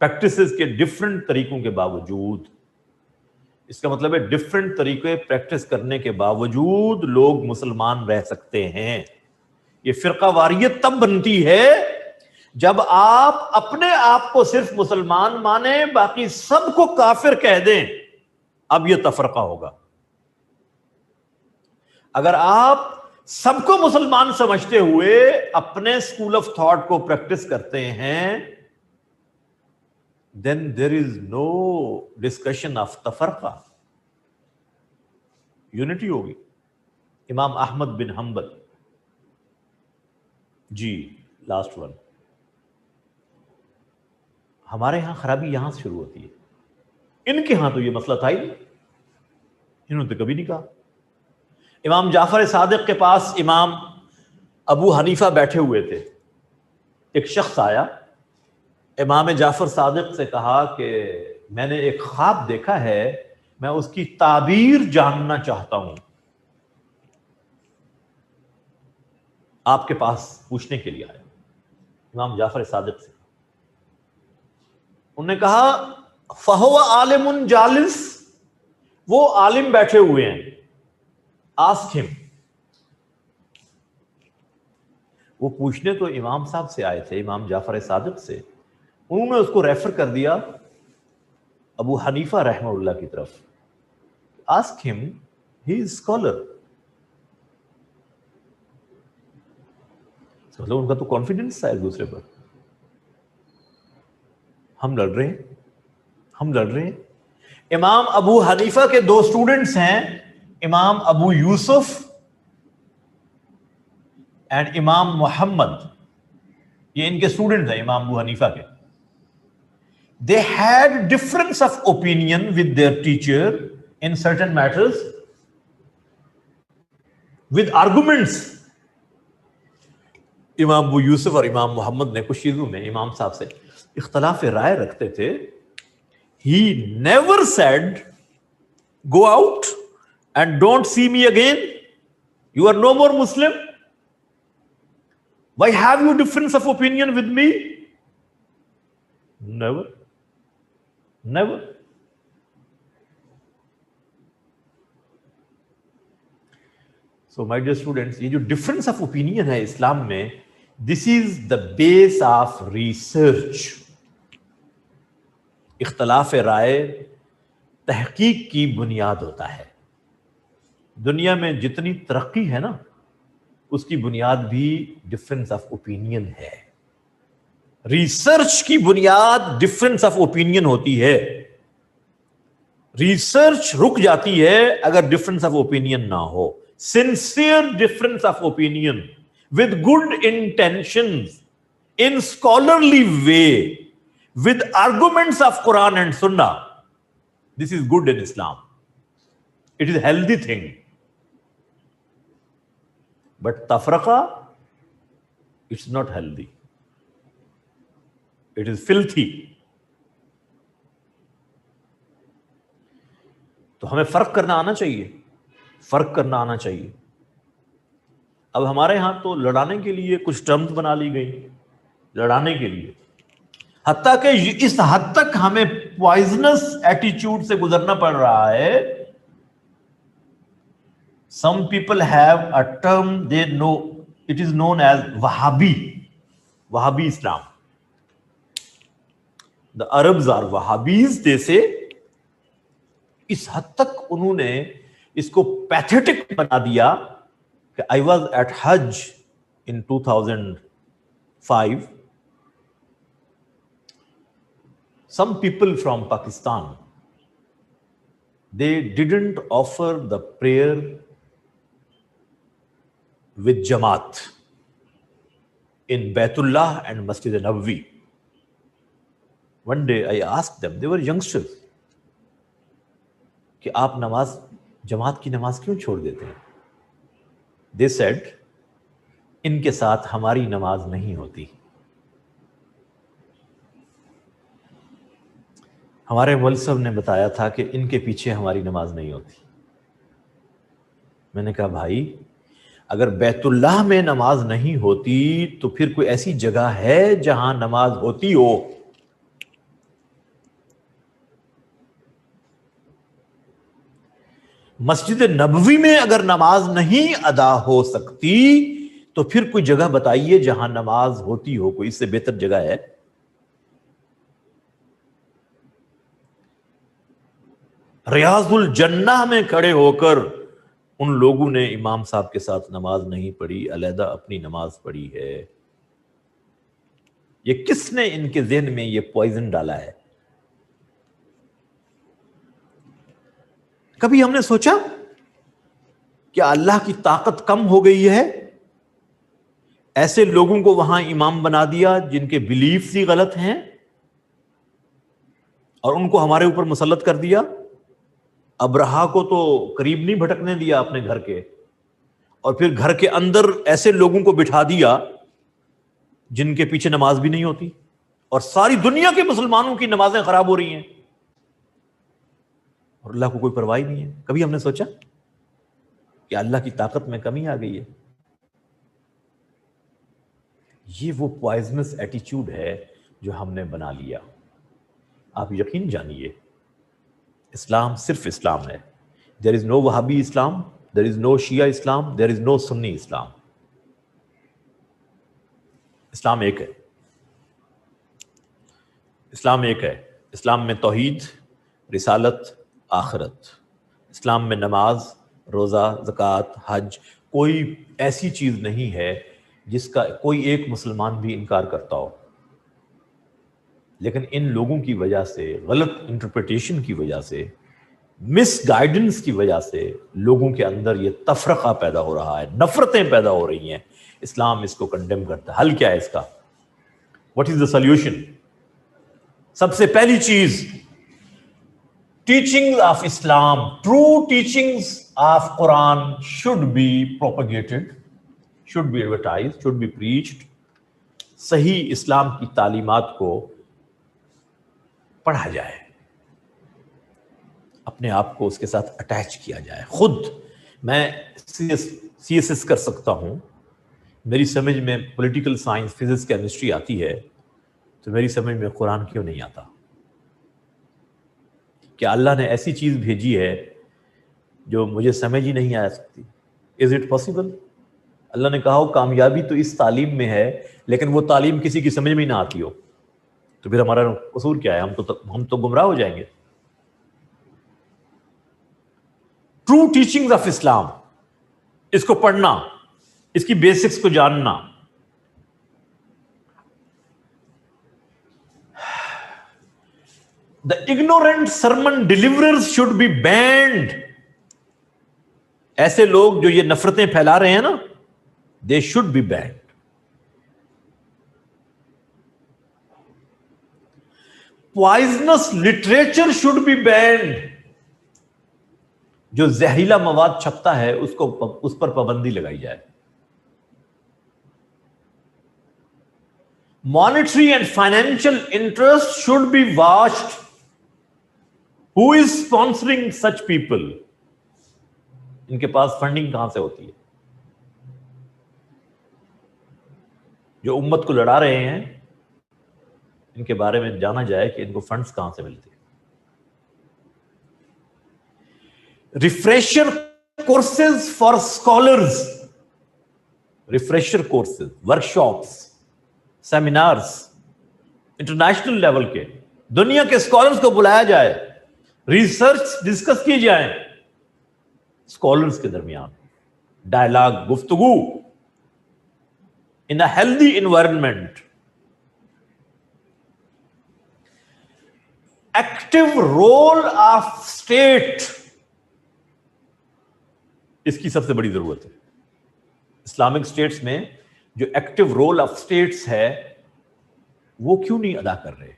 S1: پریکٹسز کے ڈفرنٹ طریقوں کے باوجود. اس کا مطلب ہے ڈفرنٹ طریقے پریکٹس کرنے کے باوجود لوگ مسلمان رہ سکتے ہیں. یہ فرقہ واریت تب بنتی ہے جب آپ اپنے آپ کو صرف مسلمان مانیں، باقی سب کو کافر کہہ دیں، اب یہ تفرقہ ہوگا. اگر آپ سب کو مسلمان سمجھتے ہوئے اپنے اسکول آف تھاٹ کو پریکٹس کرتے ہیں، then there is no discussion of تفرقہ، یونٹی ہوگی. امام احمد بن حنبل. جی لاسٹ ون. ہمارے ہاں خرابی یہاں سے شروع ہوتی ہے. ان کے ہاں تو یہ مسئلہ تھا ہی نہیں، انہوں نے تو کبھی نہیں کہا. امام جعفر صادق کے پاس امام ابو حنیفہ بیٹھے ہوئے تھے. ایک شخص آیا، امام جعفر صادق سے کہا کہ میں نے ایک خواب دیکھا ہے، میں اس کی تعبیر جاننا چاہتا ہوں، آپ کے پاس پوچھنے کے لیے آیا. امام جعفر صادق سے انہوں نے کہا فہو عالم جالس، وہ عالم بیٹھے ہوئے ہیں، آسک ہم. وہ پوچھنے تو امام صاحب سے آئے تھے، امام جعفر صادق سے، انہوں نے اس کو ریفر کر دیا ابو حنیفہ رحمہ اللہ کی طرف. آسک ہم، ہی از اسکالر. مطلب ان کا تو کانفیڈنس تھا ایک دوسرے پر. ہم لڑ رہے ہیں. امام ابو حنیفہ کے دو اسٹوڈنٹس ہیں، امام ابو یوسف اینڈ امام محمد. یہ ان کے اسٹوڈنٹ ہیں امام ابو حنیفہ کے. They had difference of opinion with their teacher in certain matters with arguments. امام ابو یوسف اور امام محمد نے کچھ چیزوں میں امام صاحب سے اختلاف رائے رکھتے تھے. He never said, go out and don't see me again. You are no more Muslim. Why have you difference of opinion with me? Never. So my dear students, یہ جو ڈفرنس آف اوپینین ہے اسلام میں، دس از دا بیس of research. اختلاف رائے تحقیق کی بنیاد ہوتا ہے. دنیا میں جتنی ترقی ہے نا، اس کی بنیاد بھی ڈفرنس آف اوپینین ہے. ریسرچ کی بنیاد ڈفرنس آف اوپینین ہوتی ہے. ریسرچ رک جاتی ہے اگر ڈفرنس آف اوپینین نہ ہو. Sincere difference of opinion with good intentions in scholarly way with arguments of Quran and سنہ. This is good in Islam. It is healthy thing. But تفرقہ it's not healthy. It is filthy. تو ہمیں فرق کرنا آنا چاہیے. اب ہمارے ہاں تو لڑانے کے لیے کچھ ٹرمز بنا لی گئی، لڑانے کے لیے، حتیٰ کہ اس حد تک ہمیں پوائزنس ایٹیچیوڈ سے گزرنا پڑ رہا ہے. Some people have a term they know, it is known as Wahhabi Islam. The Arabs are Wahhabis, they say. اس حد تک انہوں نے اس کو پیتھیٹک بنا دیا کہ I was at Hajj in 2005. Some people from Pakistan, they didn't offer the prayer with Jamaat in Baitullah and Masjid Nabawi. One day I asked them, they were youngsters, کہ آپ جماعت کی نماز کیوں چھوڑ دیتے ہیں؟ They said, ان کے ساتھ ہماری نماز نہیں ہوتی. ہمارے مول صاحب نے بتایا تھا کہ ان کے پیچھے ہماری نماز نہیں ہوتی. میں نے کہا بھائی اگر بیت اللہ میں نماز نہیں ہوتی تو پھر کوئی ایسی جگہ ہے جہاں نماز ہوتی ہو؟ مسجد نبوی میں اگر نماز نہیں ادا ہو سکتی تو پھر کوئی جگہ بتائیے جہاں نماز ہوتی ہو. کوئی اس سے بہتر جگہ ہے؟ ریاض الجنہ میں کھڑے ہو کر ان لوگوں نے امام صاحب کے ساتھ نماز نہیں پڑھی، علیحدہ اپنی نماز پڑھی ہے. یہ کس نے ان کے ذہن میں یہ پوائزن ڈالا ہے؟ کبھی ہم نے سوچا کہ اللہ کی طاقت کم ہو گئی ہے، ایسے لوگوں کو وہاں امام بنا دیا جن کے بلیفز ہی غلط ہیں اور ان کو ہمارے اوپر مسلط کر دیا؟ ابرہا کو تو قریب نہیں بھٹکنے دیا اپنے گھر کے، اور پھر گھر کے اندر ایسے لوگوں کو بٹھا دیا جن کے پیچھے نماز بھی نہیں ہوتی، اور ساری دنیا کے مسلمانوں کی نمازیں خراب ہو رہی ہیں اور اللہ کو کوئی پرواہ نہیں ہے. کبھی ہم نے سوچا کہ اللہ کی طاقت میں کمی آ گئی ہے؟ یہ وہ پوائزنس ایٹیچیوڈ ہے جو ہم نے بنا لیا. آپ یقین جانیے اسلام صرف اسلام ہے. دیر از نو وہابی اسلام، دیر از نو شیعہ اسلام، دیر از نو سنی اسلام. اسلام ایک ہے. اسلام ایک ہے. اسلام میں توحید، رسالت، آخرت. اسلام میں نماز، روزہ، زکوٰۃ، حج، کوئی ایسی چیز نہیں ہے جس کا کوئی ایک مسلمان بھی انکار کرتا ہو. لیکن ان لوگوں کی وجہ سے، غلط انٹرپریٹیشن کی وجہ سے، مس گائیڈنس کی وجہ سے لوگوں کے اندر یہ تفرقہ پیدا ہو رہا ہے، نفرتیں پیدا ہو رہی ہیں. اسلام اس کو کنڈیم کرتا ہے. حل کیا ہے اس کا؟ What is the solution? سب سے پہلی چیز teaching of Islam, true teachings of Quran should be propagated, should be advertised, should be preached. صحیح اسلام کی تعلیمات کو پڑھا جائے، اپنے آپ کو اس کے ساتھ اٹیچ کیا جائے. خود میں سی ایس ایس کر سکتا ہوں، میری سمجھ میں پولیٹیکل سائنس، فزکس، کیمسٹری آتی ہے، تو میری سمجھ میں قرآن کیوں نہیں آتا؟ کیا اللہ نے ایسی چیز بھیجی ہے جو مجھے سمجھ ہی نہیں آ سکتی؟ Is it possible? اللہ نے کہا ہو کامیابی تو اس تعلیم میں ہے، لیکن وہ تعلیم کسی کی سمجھ میں ہی نہ آتی ہو، تو پھر ہمارا قصور کیا ہے؟ ہم تو گمراہ ہو جائیں گے. ٹرو ٹیچنگ آف اسلام، اس کو پڑھنا، اس کی بیسکس کو جاننا. The ignorant sermon deliverers should be banned. ایسے لوگ جو یہ نفرتیں پھیلا رہے ہیں نا، they should be banned. Poisonous literature should be banned. جو زہریلا مواد چھپتا ہے اس پر پابندی لگائی جائے. Monetary and financial interest should be watched. Who is sponsoring such people? ان کے پاس فنڈنگ کہاں سے ہوتی ہے؟ جو امت کو لڑا رہے ہیں ان کے بارے میں جانا جائے کہ ان کو فنڈز کہاں سے ملتے ہیں. Refresher courses for scholars, refresher courses, workshops, seminars international level کے، دنیا کے اسکالرز کو بلایا جائے، ریسرچ ڈسکس کی جائیں اسکالرز کے درمیان، ڈائلاگ، گفتگو in a healthy environment. Active role of state، اس کی سب سے بڑی ضرورت ہے. اسلامک اسٹیٹس میں جو ایکٹیو رول آف اسٹیٹس ہے وہ کیوں نہیں ادا کر رہے؟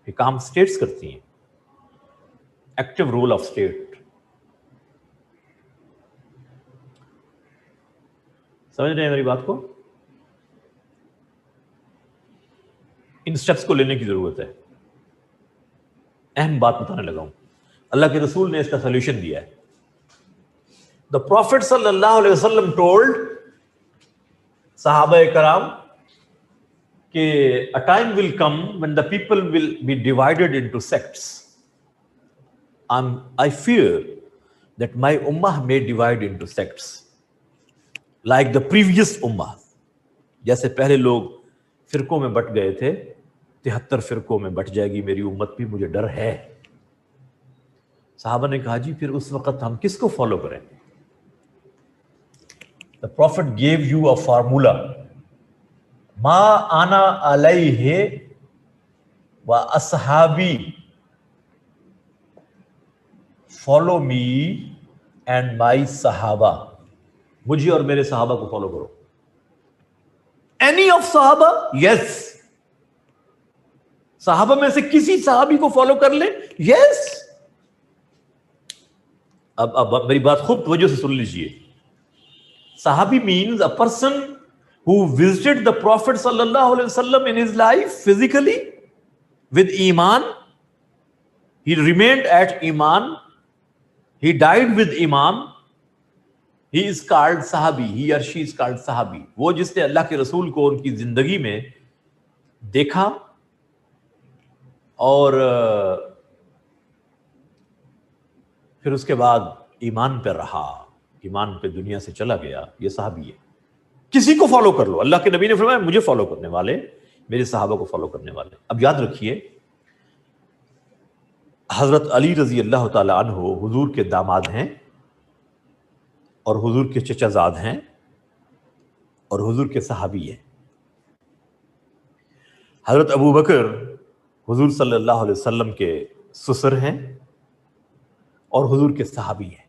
S1: یہ کام اسٹیٹس کرتی ہیں. ایکٹیو رول آف اسٹیٹ، سمجھ رہے ہیں میری بات کو؟ ان سٹیپس کو لینے کی ضرورت ہے. اہم بات بتانے لگا ہوں، اللہ کے رسول نے اس کا سولوشن دیا ہے. The Prophet sallallahu alaihi wasallam told صحابہ کرام کہ a time will come when the people will be divided into sects. I fear that my ummah may divide into sects like the previous ummah. جیسے پہلے لوگ فرقوں میں but گئے تھے، 73 فرقوں میں بٹ جائے گی میری امت بھی، مجھے ڈر ہے. صحابہ نے کہا جی پھر اس وقت ہم کس کو فالو کریں؟ The Prophet gave you a formula. ما انا علیہ و اصحابی. Follow me and my صحابہ. مجھے اور میرے صحابہ کو فالو کرو. Any of صحابہ؟ Yes. صحابہ میں سے کسی صحابی کو فالو کر لیں؟ Yes. اب میری بات خوب توجہ سے سن لیجیے. صحابی means a person who visited the Prophet sallallahu alaihi wasallam in his life physically with iman. He remained at iman. He died with iman. He is called sahabi. He or she is called sahabi. وہ جس نے اللہ کے رسول کو ان کی زندگی میں دیکھا اور پھر اس کے بعد ایمان پہ رہا، ایمان پہ دنیا سے چلا گیا، یہ صحابی ہے. کسی کو فالو کر لو. اللہ کے نبی نے فرمایا مجھے فالو کرنے والے میرے صحابہ کو فالو کرنے والے. اب یاد رکھیے حضرت علی رضی اللہ تعالی عنہ حضور کے داماد ہیں اور حضور کے چچا زاد ہیں اور حضور کے صحابی ہیں. حضرت ابو بکر حضور صلی اللہ علیہ وسلم کے سسر ہیں اور حضور کے صحابی ہیں.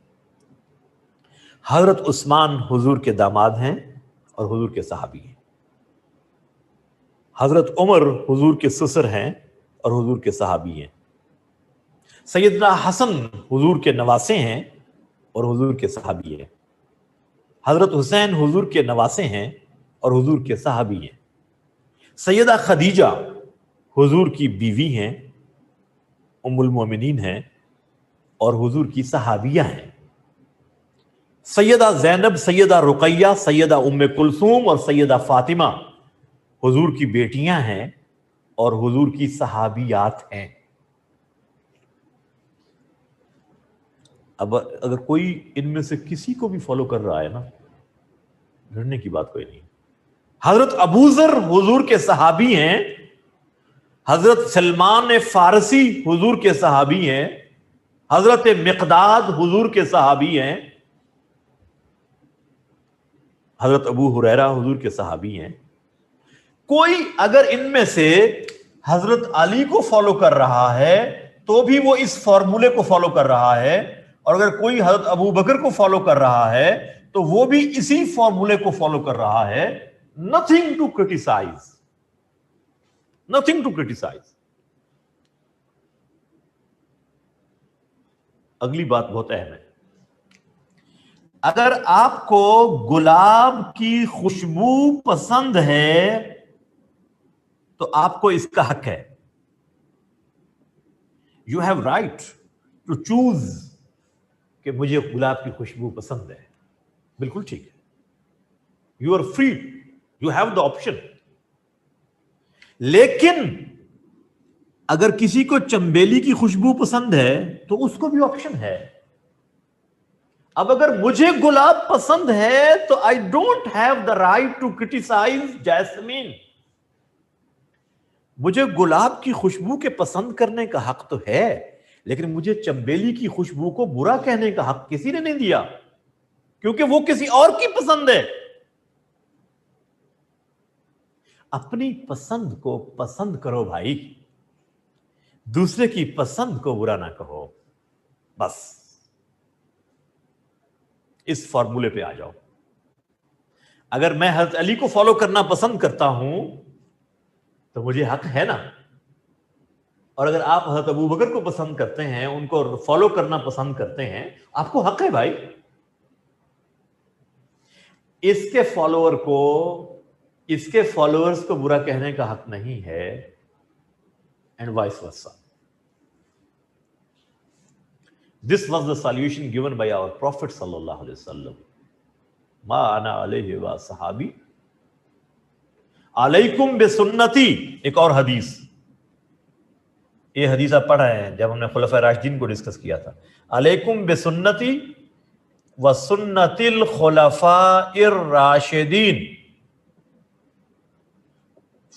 S1: حضرت عثمان حضور کے داماد ہیں اور حضور کے صحابی ہیں. حضرت عمر حضور کے سسر ہیں اور حضور کے صحابی ہیں. سیدنا حسن حضور کے نواسے ہیں اور حضور کے صحابی ہیں. حضرت حسین حضور کے نواسے ہیں اور حضور کے صحابی ہیں. سیدہ خدیجہ حضور کی بیوی ہیں، ام المومنین ہیں اور حضور کی صحابیہ ہیں. سیدہ زینب، سیدہ رقیہ، سیدہ ام کلثوم اور سیدہ فاطمہ حضور کی بیٹیاں ہیں اور حضور کی صحابیات ہیں. اب اگر کوئی ان میں سے کسی کو بھی فالو کر رہا ہے نا، ڈرنے کی بات کوئی نہیں. حضرت ابو ذر حضور کے صحابی ہیں. حضرت سلمان فارسی حضور کے صحابی ہیں. حضرت مقداد حضور کے صحابی ہیں. حضرت ابو ہریرہ حضور کے صحابی ہیں. کوئی اگر ان میں سے حضرت علی کو فالو کر رہا ہے تو بھی وہ اس فارمولے کو فالو کر رہا ہے، اور اگر کوئی حضرت ابو بکر کو فالو کر رہا ہے تو وہ بھی اسی فارمولے کو فالو کر رہا ہے. nothing to criticize. nothing to criticize. اگلی بات بہت اہم ہے. اگر آپ کو گلاب کی خوشبو پسند ہے تو آپ کو اس کا حق ہے. You have right to choose کہ مجھے گلاب کی خوشبو پسند ہے. بالکل ٹھیک ہے. You are free. You have the option. لیکن اگر کسی کو چنبیلی کی خوشبو پسند ہے تو اس کو بھی آپشن ہے. اب اگر مجھے گلاب پسند ہے تو I don't have the right to criticize jasmine. مجھے گلاب کی خوشبو کے پسند کرنے کا حق تو ہے، لیکن مجھے چنبیلی کی خوشبو کو برا کہنے کا حق کسی نے نہیں دیا، کیونکہ وہ کسی اور کی پسند ہے. اپنی پسند کو پسند کرو بھائی، دوسرے کی پسند کو برا نہ کہو. بس اس فارمولے پہ آ جاؤ. اگر میں حضرت علی کو فالو کرنا پسند کرتا ہوں تو مجھے حق ہے نا، اور اگر آپ حضرت ابو بکر کو پسند کرتے ہیں، ان کو فالو کرنا پسند کرتے ہیں، آپ کو حق ہے بھائی. اس کے فالوور کو، اس کے فالوورز کو برا کہنے کا حق نہیں ہے، and vice versa. This was the solution given by our Prophet sallallahu alaihi wasallam. Ma ana alayhi wa sahabi alaikum bi sunnati. ایک اور حدیث، یہ حدیث آپ پڑھ رہے ہیں جب ہم نے خلفائے راشدین کو ڈسکس کیا تھا. علیکم بی سنتی و سنت الخلفاء الراشدین.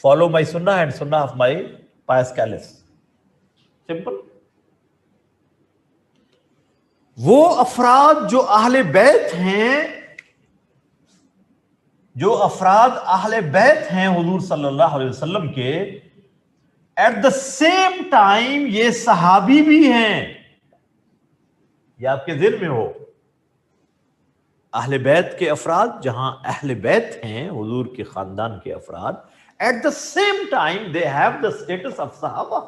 S1: Follow my Sunnah and Sunnah of my pious caliphs. Simple. وہ افراد جو اہل بیت ہیں، جو افراد اہل بیت ہیں حضور صلی اللہ علیہ وسلم کے، ایٹ دا سیم ٹائم یہ صحابی بھی ہیں. یہ آپ کے ذہن میں ہو، اہل بیت کے افراد، جہاں اہل بیت ہیں حضور کے خاندان کے افراد، at the same time they have the status of Sahaba.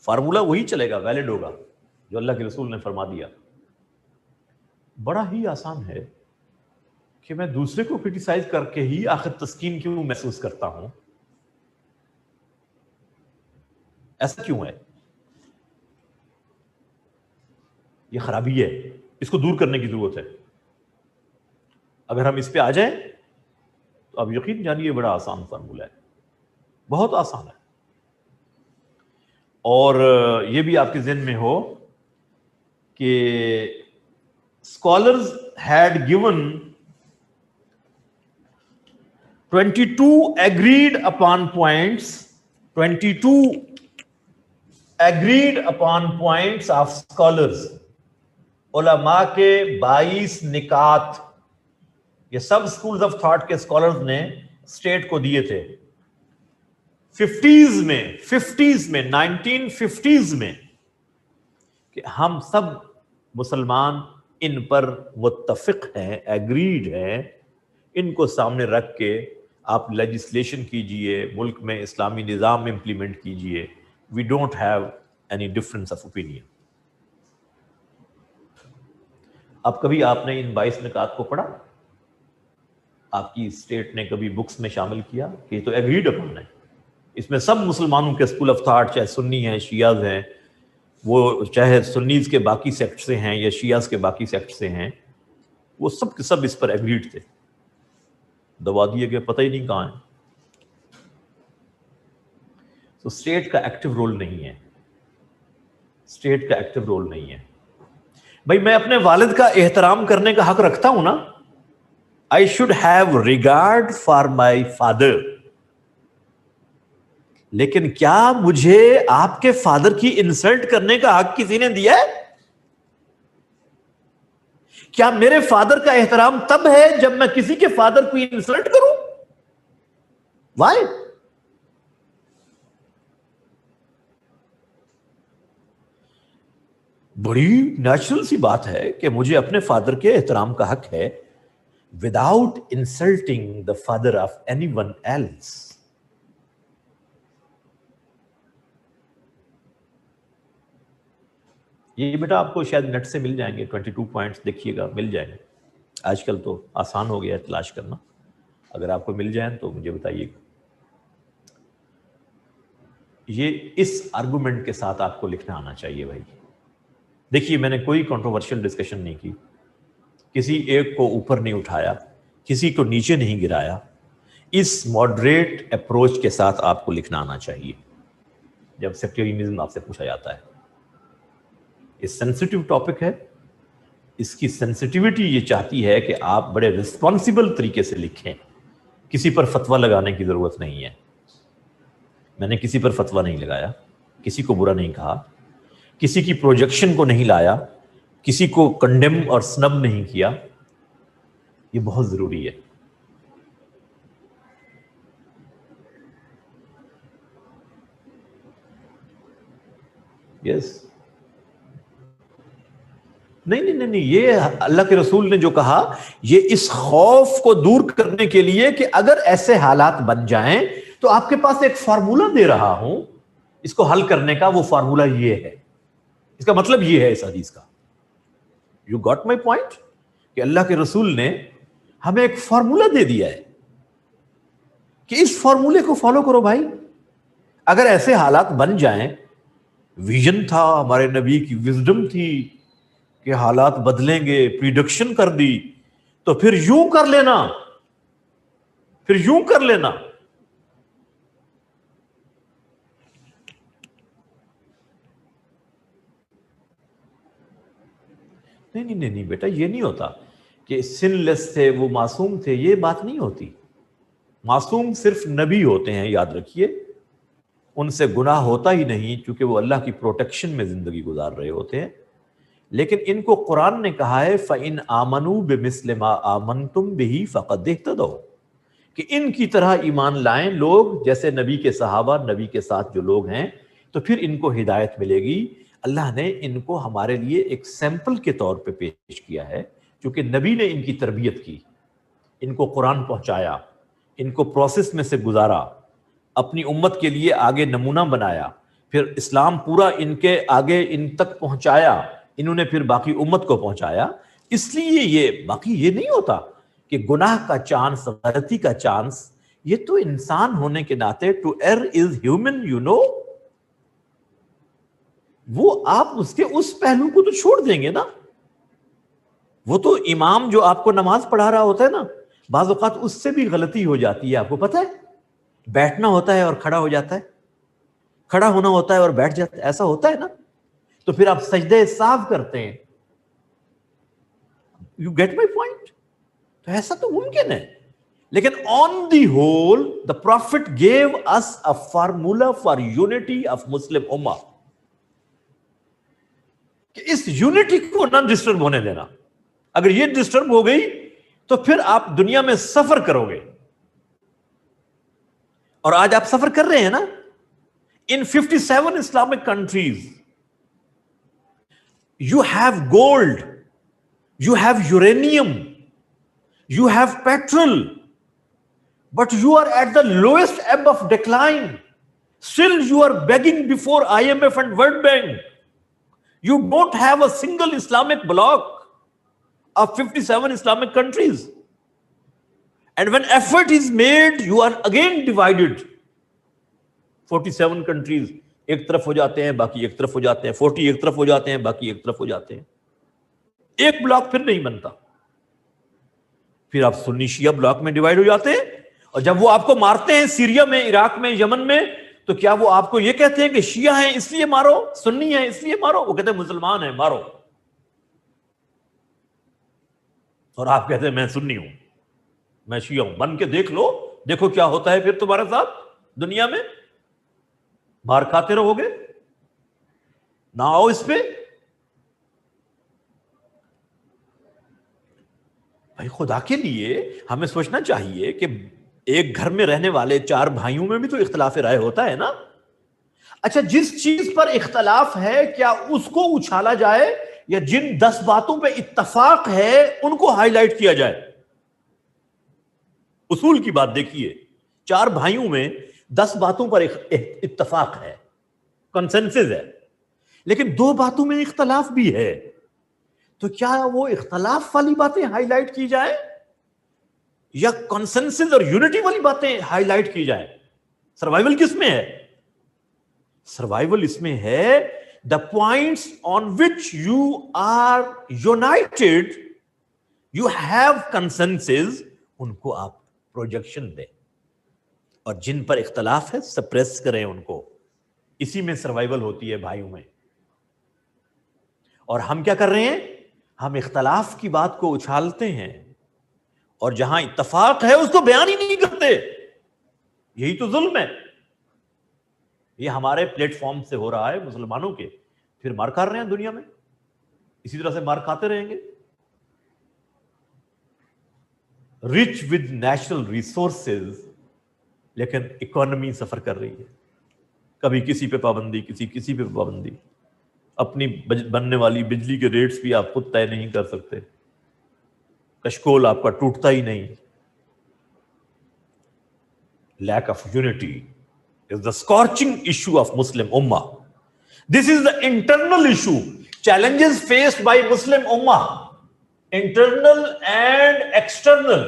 S1: Formula وہی چلے گا، ویلڈ ہوگا جو اللہ کے رسول نے فرما دیا. بڑا ہی آسان ہے کہ میں دوسرے کو کرٹیسائز کر کے ہی آخر تسکین کیوں محسوس کرتا ہوں. ایسا کیوں ہے؟ یہ خرابی ہے، اس کو دور کرنے کی ضرورت ہے. اگر ہم اس پہ آ جائیں تو اب یقین جانیے بڑا آسان فارمولہ ہے، بہت آسان ہے. اور یہ بھی آپ کے ذہن میں ہو کہ scholars had given 22 agreed upon points, 22 agreed upon points of scholars. علماء کے 22 نکات یہ سب سکولز آف تھاٹ کے اسکالرز نے اسٹیٹ کو دیے تھے 50s میں 1950s میں، کہ ہم سب مسلمان ان پر متفق ہیں، ایگریڈ ہیں. ان کو سامنے رکھ کے آپ لیجسلیشن کیجئے، ملک میں اسلامی نظام امپلیمنٹ کیجئے. We don't have any difference of opinion. اب کبھی آپ نے ان 22 نکات کو پڑھا؟ آپ کی اسٹیٹ نے کبھی بکس میں شامل کیا کہ یہ تو ایگریڈ اپن ہے، اس میں سب مسلمانوں کے اسکول آف تھاٹ، چاہے سنی ہیں، شیعہ ہیں، وہ چاہے سنیز کے باقی سیکٹ سے ہیں یا شیعہ کے باقی سیکٹ سے ہیں، وہ سب کے سب اس پر ایگریڈ تھے. دبا دیے گئے، پتہ ہی نہیں کہاں ہیں. تو اسٹیٹ کا ایکٹیو رول نہیں ہے، اسٹیٹ کا ایکٹیو رول نہیں ہے. بھائی میں اپنے والد کا احترام کرنے کا حق رکھتا ہوں نا. I should have regard for my father. لیکن کیا مجھے آپ کے فادر کی انسلٹ کرنے کا حق کسی نے دیا ہے؟ کیا میرے فادر کا احترام تب ہے جب میں کسی کے فادر کو انسلٹ کروں؟ Why? بڑی نیچرل سی بات ہے کہ مجھے اپنے فادر کے احترام کا حق ہے without insulting the father of anyone else. یہ بیٹا آپ کو شاید نیٹ سے مل جائیں گے، 22 پوائنٹس دیکھیے گا، مل جائیں گے. آج کل تو آسان ہو گیا ہے تلاش کرنا. اگر آپ کو مل جائیں تو مجھے بتائیے گا. یہ اس آرگومنٹ کے ساتھ آپ کو لکھنا آنا چاہیے بھائی. دیکھیے میں نے کوئی کنٹروورشل ڈسکشن نہیں کی، کسی ایک کو اوپر نہیں اٹھایا، کسی کو نیچے نہیں گرایا. اس ماڈریٹ اپروچ کے ساتھ آپ کو لکھنا آنا چاہیے جب سیکٹرینزم آپ سے پوچھا جاتا ہے. یہ سینسٹیو ٹاپک ہے، اس کی سینسٹیوٹی یہ چاہتی ہے کہ آپ بڑے رسپانسبل طریقے سے لکھیں. کسی پر فتویٰ لگانے کی ضرورت نہیں ہے. میں نے کسی پر فتویٰ نہیں لگایا، کسی کو برا نہیں کہا، کسی کی پروجیکشن کو نہیں لایا، کسی کو کنڈیم اور سنب نہیں کیا. یہ بہت ضروری ہے. یس نہیں، یہ اللہ کے رسول نے جو کہا یہ اس خوف کو دور کرنے کے لیے کہ اگر ایسے حالات بن جائیں تو آپ کے پاس ایک فارمولہ دے رہا ہوں اس کو حل کرنے کا. وہ فارمولہ یہ ہے، اس کا مطلب یہ ہے اس حدیث کا. یو گاٹ مائی پوائنٹ کہ اللہ کے رسول نے ہمیں ایک فارمولہ دے دیا ہے کہ اس فارمولے کو فالو کرو بھائی. اگر ایسے حالات بن جائیں ویژن تھا، ہمارے نبی کی وزڈم تھی کہ حالات بدلیں گے، پریڈکشن کر دی، تو پھر یوں کر لینا، پھر یوں کر لینا. نہیں بیٹا، یہ نہیں ہوتا کہ سن لیس تھے، وہ معصوم تھے، یہ بات نہیں ہوتی. معصوم صرف نبی ہوتے ہیں، یاد رکھیے. ان سے گناہ ہوتا ہی نہیں کیونکہ وہ اللہ کی پروٹیکشن میں زندگی گزار رہے ہوتے ہیں. لیکن ان کو قرآن نے کہا ہے فَإِنْ آمَنُوا بِمِثْلِ مَا آمَنْتُمْ بِهِ فَقَدْ اهْتَدَوْا، کہ ان کی طرح ایمان لائیں لوگ جیسے نبی کے صحابہ، نبی کے ساتھ جو لوگ ہیں، تو پھر ان کو ہدایت ملے گی. اللہ نے ان کو ہمارے لیے ایک سیمپل کے طور پہ پیش کیا ہے، کیونکہ نبی نے ان کی تربیت کی، ان کو قرآن پہنچایا، ان کو پروسیس میں سے گزارا، اپنی امت کے لیے آگے نمونہ بنایا، پھر اسلام پورا ان کے آگے ان تک پہنچایا، انہوں نے پھر باقی امت کو پہنچایا. اس لیے یہ باقی یہ نہیں ہوتا کہ گناہ کا چانس، غلطی کا چانس، یہ تو انسان ہونے کے ناطے to err is human, you know. وہ آپ اس کے اس پہلو کو تو چھوڑ دیں گے نا. وہ تو امام جو آپ کو نماز پڑھا رہا ہوتا ہے نا، بعض اوقات اس سے بھی غلطی ہو جاتی ہے، آپ کو پتہ ہے. بیٹھنا ہوتا ہے اور کھڑا ہو جاتا ہے، کھڑا ہونا ہوتا ہے اور بیٹھ جاتا ہے، ایسا ہوتا ہے نا. تو پھر آپ سجدے سہو کرتے ہیں. You get my point? تو ایسا تو ممکن ہے. لیکن on the whole the prophet gave us a formula for unity of Muslim امہ، کہ اس یونٹی کو نہ ڈسٹرب ہونے دینا. اگر یہ ڈسٹرب ہو گئی تو پھر آپ دنیا میں سفر کرو گے. اور آج آپ سفر کر رہے ہیں نا. ان 57 Islamic countries you have gold, you have uranium, you have petrol, but you are at the lowest ebb of decline. Still you are begging before IMF and World Bank. You don't have a single Islamic bloc of 57 Islamic countries. And when effort is made, you are again divided. 47 countries ایک طرف ہو جاتے ہیں، باقی ایک طرف ہو جاتے ہیں. 40 ایک طرف ہو جاتے ہیں، باقی ایک طرف ہو جاتے ہیں. ایک بلاک پھر نہیں بنتا. پھر آپ سنی شیعہ بلاک میں ڈیوائیڈ ہو جاتے ہیں. اور جب وہ آپ کو مارتے ہیں سیریا میں، عراق میں، یمن میں، تو کیا وہ آپ کو یہ کہتے ہیں کہ شیعہ ہیں اس لیے مارو، سنی ہیں اس لیے مارو؟ وہ کہتے ہیں مسلمان ہیں مارو. اور آپ کہتے ہیں میں سنی ہوں، میں شیعہ ہوں. بن کے دیکھ لو، دیکھو کیا ہوتا ہے پھر تمہارے ساتھ دنیا میں. مار کھاتے رہو گے. نہ آؤ اس پہ. بھائی خدا کے لیے ہمیں سوچنا چاہیے کہ ایک گھر میں رہنے والے 4 بھائیوں میں بھی تو اختلاف رائے ہوتا ہے نا. اچھا، جس چیز پر اختلاف ہے کیا اس کو اچھالا جائے، یا جن 10 باتوں پہ اتفاق ہے ان کو ہائی لائٹ کیا جائے؟ اصول کی بات دیکھیے. 4 بھائیوں میں 10 باتوں پر اتفاق ہے، کنسنسس ہے، لیکن 2 باتوں میں اختلاف بھی ہے. تو کیا وہ اختلاف والی باتیں ہائی لائٹ کی جائیں یا کنسنسس اور یونٹی والی باتیں ہائی لائٹ کی جائیں؟ سروائیول کس میں ہے؟ سروائیول اس میں ہے the points on which you are united, you have consensus، ان کو آپ پروجیکشن دیں، اور جن پر اختلاف ہے سپریس کریں ان کو. اسی میں سروائیول ہوتی ہے بھائیوں میں. اور ہم کیا کر رہے ہیں؟ ہم اختلاف کی بات کو اچھالتے ہیں، اور جہاں اتفاق ہے اس کو بیان ہی نہیں کرتے. یہی تو ظلم ہے. یہ ہمارے پلیٹ فارم سے ہو رہا ہے مسلمانوں کے. پھر مار کھا رہے ہیں دنیا میں، اسی طرح سے مار کھاتے رہیں گے. رچ ود نیچرل ریسورسز، لیکن اکانومی سفر کر رہی ہے. کبھی کسی پہ پابندی، کسی پہ پابندی. اپنی بننے والی بجلی کے ریٹس بھی آپ خود طے نہیں کر سکتے. کشکول آپ کا ٹوٹتا ہی نہیں. Lack of unity is the scorching issue of Muslim Ummah. This is the internal issue. Challenges faced by Muslim Ummah, internal and external.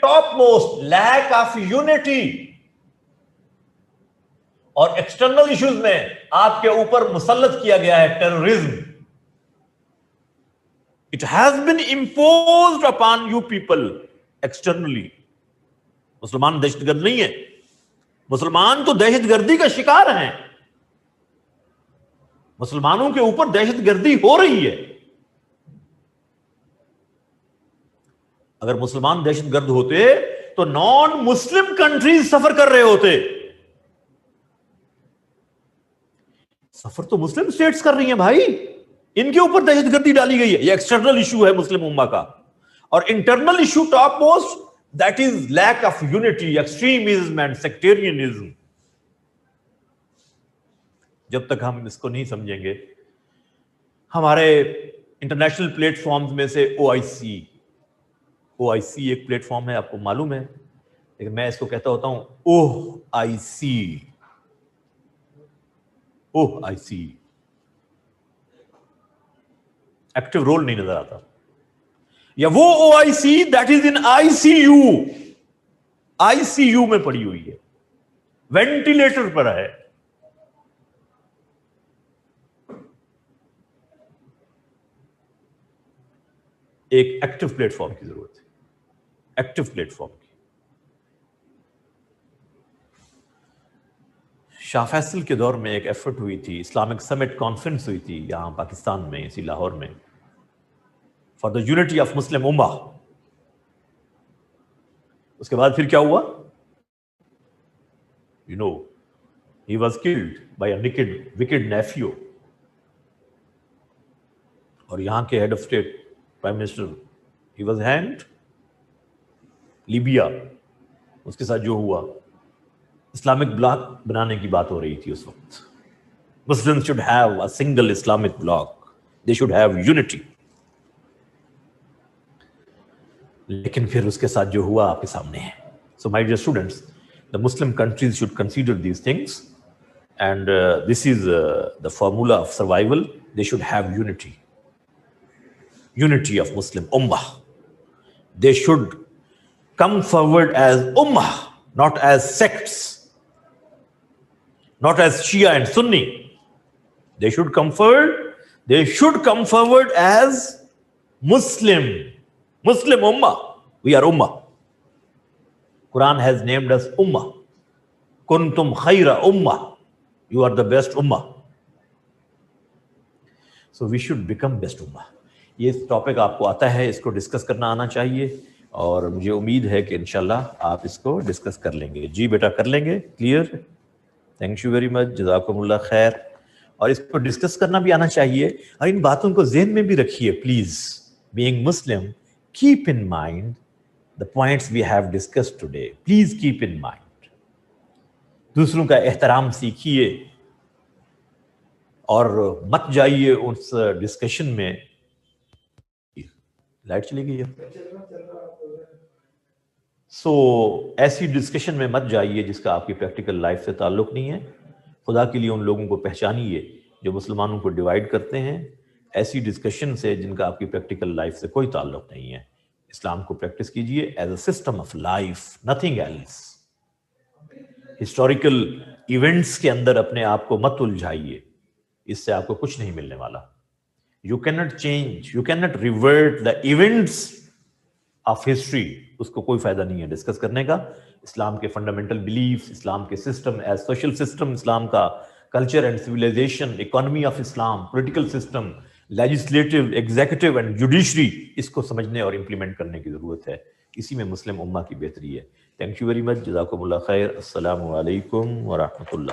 S1: topmost lack of unity. اور ایکسٹرنل ایشوز میں آپ کے اوپر مسلط کیا گیا ہے terrorism. It has been imposed upon you people externally. مسلمان دہشت گرد نہیں ہے، مسلمان تو دہشت گردی کا شکار ہیں. مسلمانوں کے اوپر دہشت گردی ہو رہی ہے. اگر مسلمان دہشت گرد ہوتے تو نان مسلم کنٹریز سفر کر رہے ہوتے. سفر تو مسلم اسٹیٹس کر رہی ہیں بھائی، ان کے اوپر دہشت گردی ڈالی گئی ہے. یہ ایکسٹرنل ایشو ہے مسلم امہ کا. اور internal issue top most, that is lack of unity, extremism and sectarianism. جب تک ہم اس کو نہیں سمجھیں گے، ہمارے انٹرنیشنل پلیٹ فارمز میں سے او آئی سی ایک پلیٹ فارم ہے، آپ کو معلوم ہے، لیکن میں اس کو کہتا ہوتا ہوں اوہ آئی سی. ایکٹیو رول نہیں نظر آتا. یا وہ او آئی see that is in I C you میں پڑی ہوئی ہے، وینٹیلیٹر پر ہے. ایک ایکٹیو پلیٹ فارم کی ضرورت ہے، ایکٹیو پلیٹ فارم کی. شاہ فیصل کے دور میں ایک ایفرٹ ہوئی تھی، اسلامک سمٹ کانفرنس ہوئی تھی یہاں پاکستان میں، اسی لاہور میں، for the unity of Muslim امہ. اس کے بعد پھر کیا ہوا؟ You know he was killed by a wicked nephew. اور یہاں کے head of state prime minister he was hanged. Libya, اس کے ساتھ جو ہوا، اسلامک بلاک بنانے کی بات ہو رہی تھی اس وقت. Muslim should have a single Islamic block, they should have unity. لیکن پھر اس کے ساتھ جو ہوا آپ کے سامنے ہے. So my dear students, the Muslim countries should consider these things, and this is the formula of survival. They should have unity of Muslim ummah. They should come forward as ummah, not as sects, not as Shia and Sunni. They should come forward as Muslim ummah. We are ummah. Quran has named us ummah. Kuntum khayra ummah. You are the best ummah. So we should become best ummah. یہ topic آپ کو آتا ہے، اس کو discuss کرنا آنا چاہیے، اور مجھے امید ہے کہ انشاءاللہ آپ اس کو ڈسکس کر لیں گے. جی بیٹا کر لیں گے. Clear? Thank you very much, جزاکم اللہ خیر. اور اس کو ڈسکس کرنا بھی آنا چاہیے، اور ان باتوں کو ذہن میں بھی رکھیے please. Being Muslim, keep in mind the points we have discussed today. Please keep in mind. دوسروں کا احترام سیکھیے اور مت جائیے اس ڈسکشن میں. لائٹ چلی گئی ہے. سو ایسی ڈسکشن میں مت جائیے جس کا آپ کی پریکٹیکل لائف سے تعلق نہیں ہے. خدا کے لیے ان لوگوں کو پہچانیے جو مسلمانوں کو ڈیوائیڈ کرتے ہیں. ایسی ڈسکشن سے جن کا آپ کی پریکٹیکل لائف سے کوئی تعلق نہیں ہے. اسلام کو پریکٹس کیجئے as a system of life, nothing else. Historical events کے اندر اپنے آپ کو مت الجھائیے، اس سے آپ کو کچھ نہیں ملنے والا. You can not change, you can not revert the events of history. اس کو کوئی فائدہ نہیں ہے ڈسکس کرنے کا. اسلام کے فنڈامنٹل بلیفس، اسلام کے سسٹم ایز سوشل سسٹم، اسلام کا culture and civilization, economy of اسلام، political system, legislative, executive and judiciary, اس کو سمجھنے اور امپلیمنٹ کرنے کی ضرورت ہے. اسی میں مسلم امہ کی بہتری ہے. تھینک یو ویری مچ، جزاکم اللہ خیر. السلام علیکم ورحمۃ اللہ.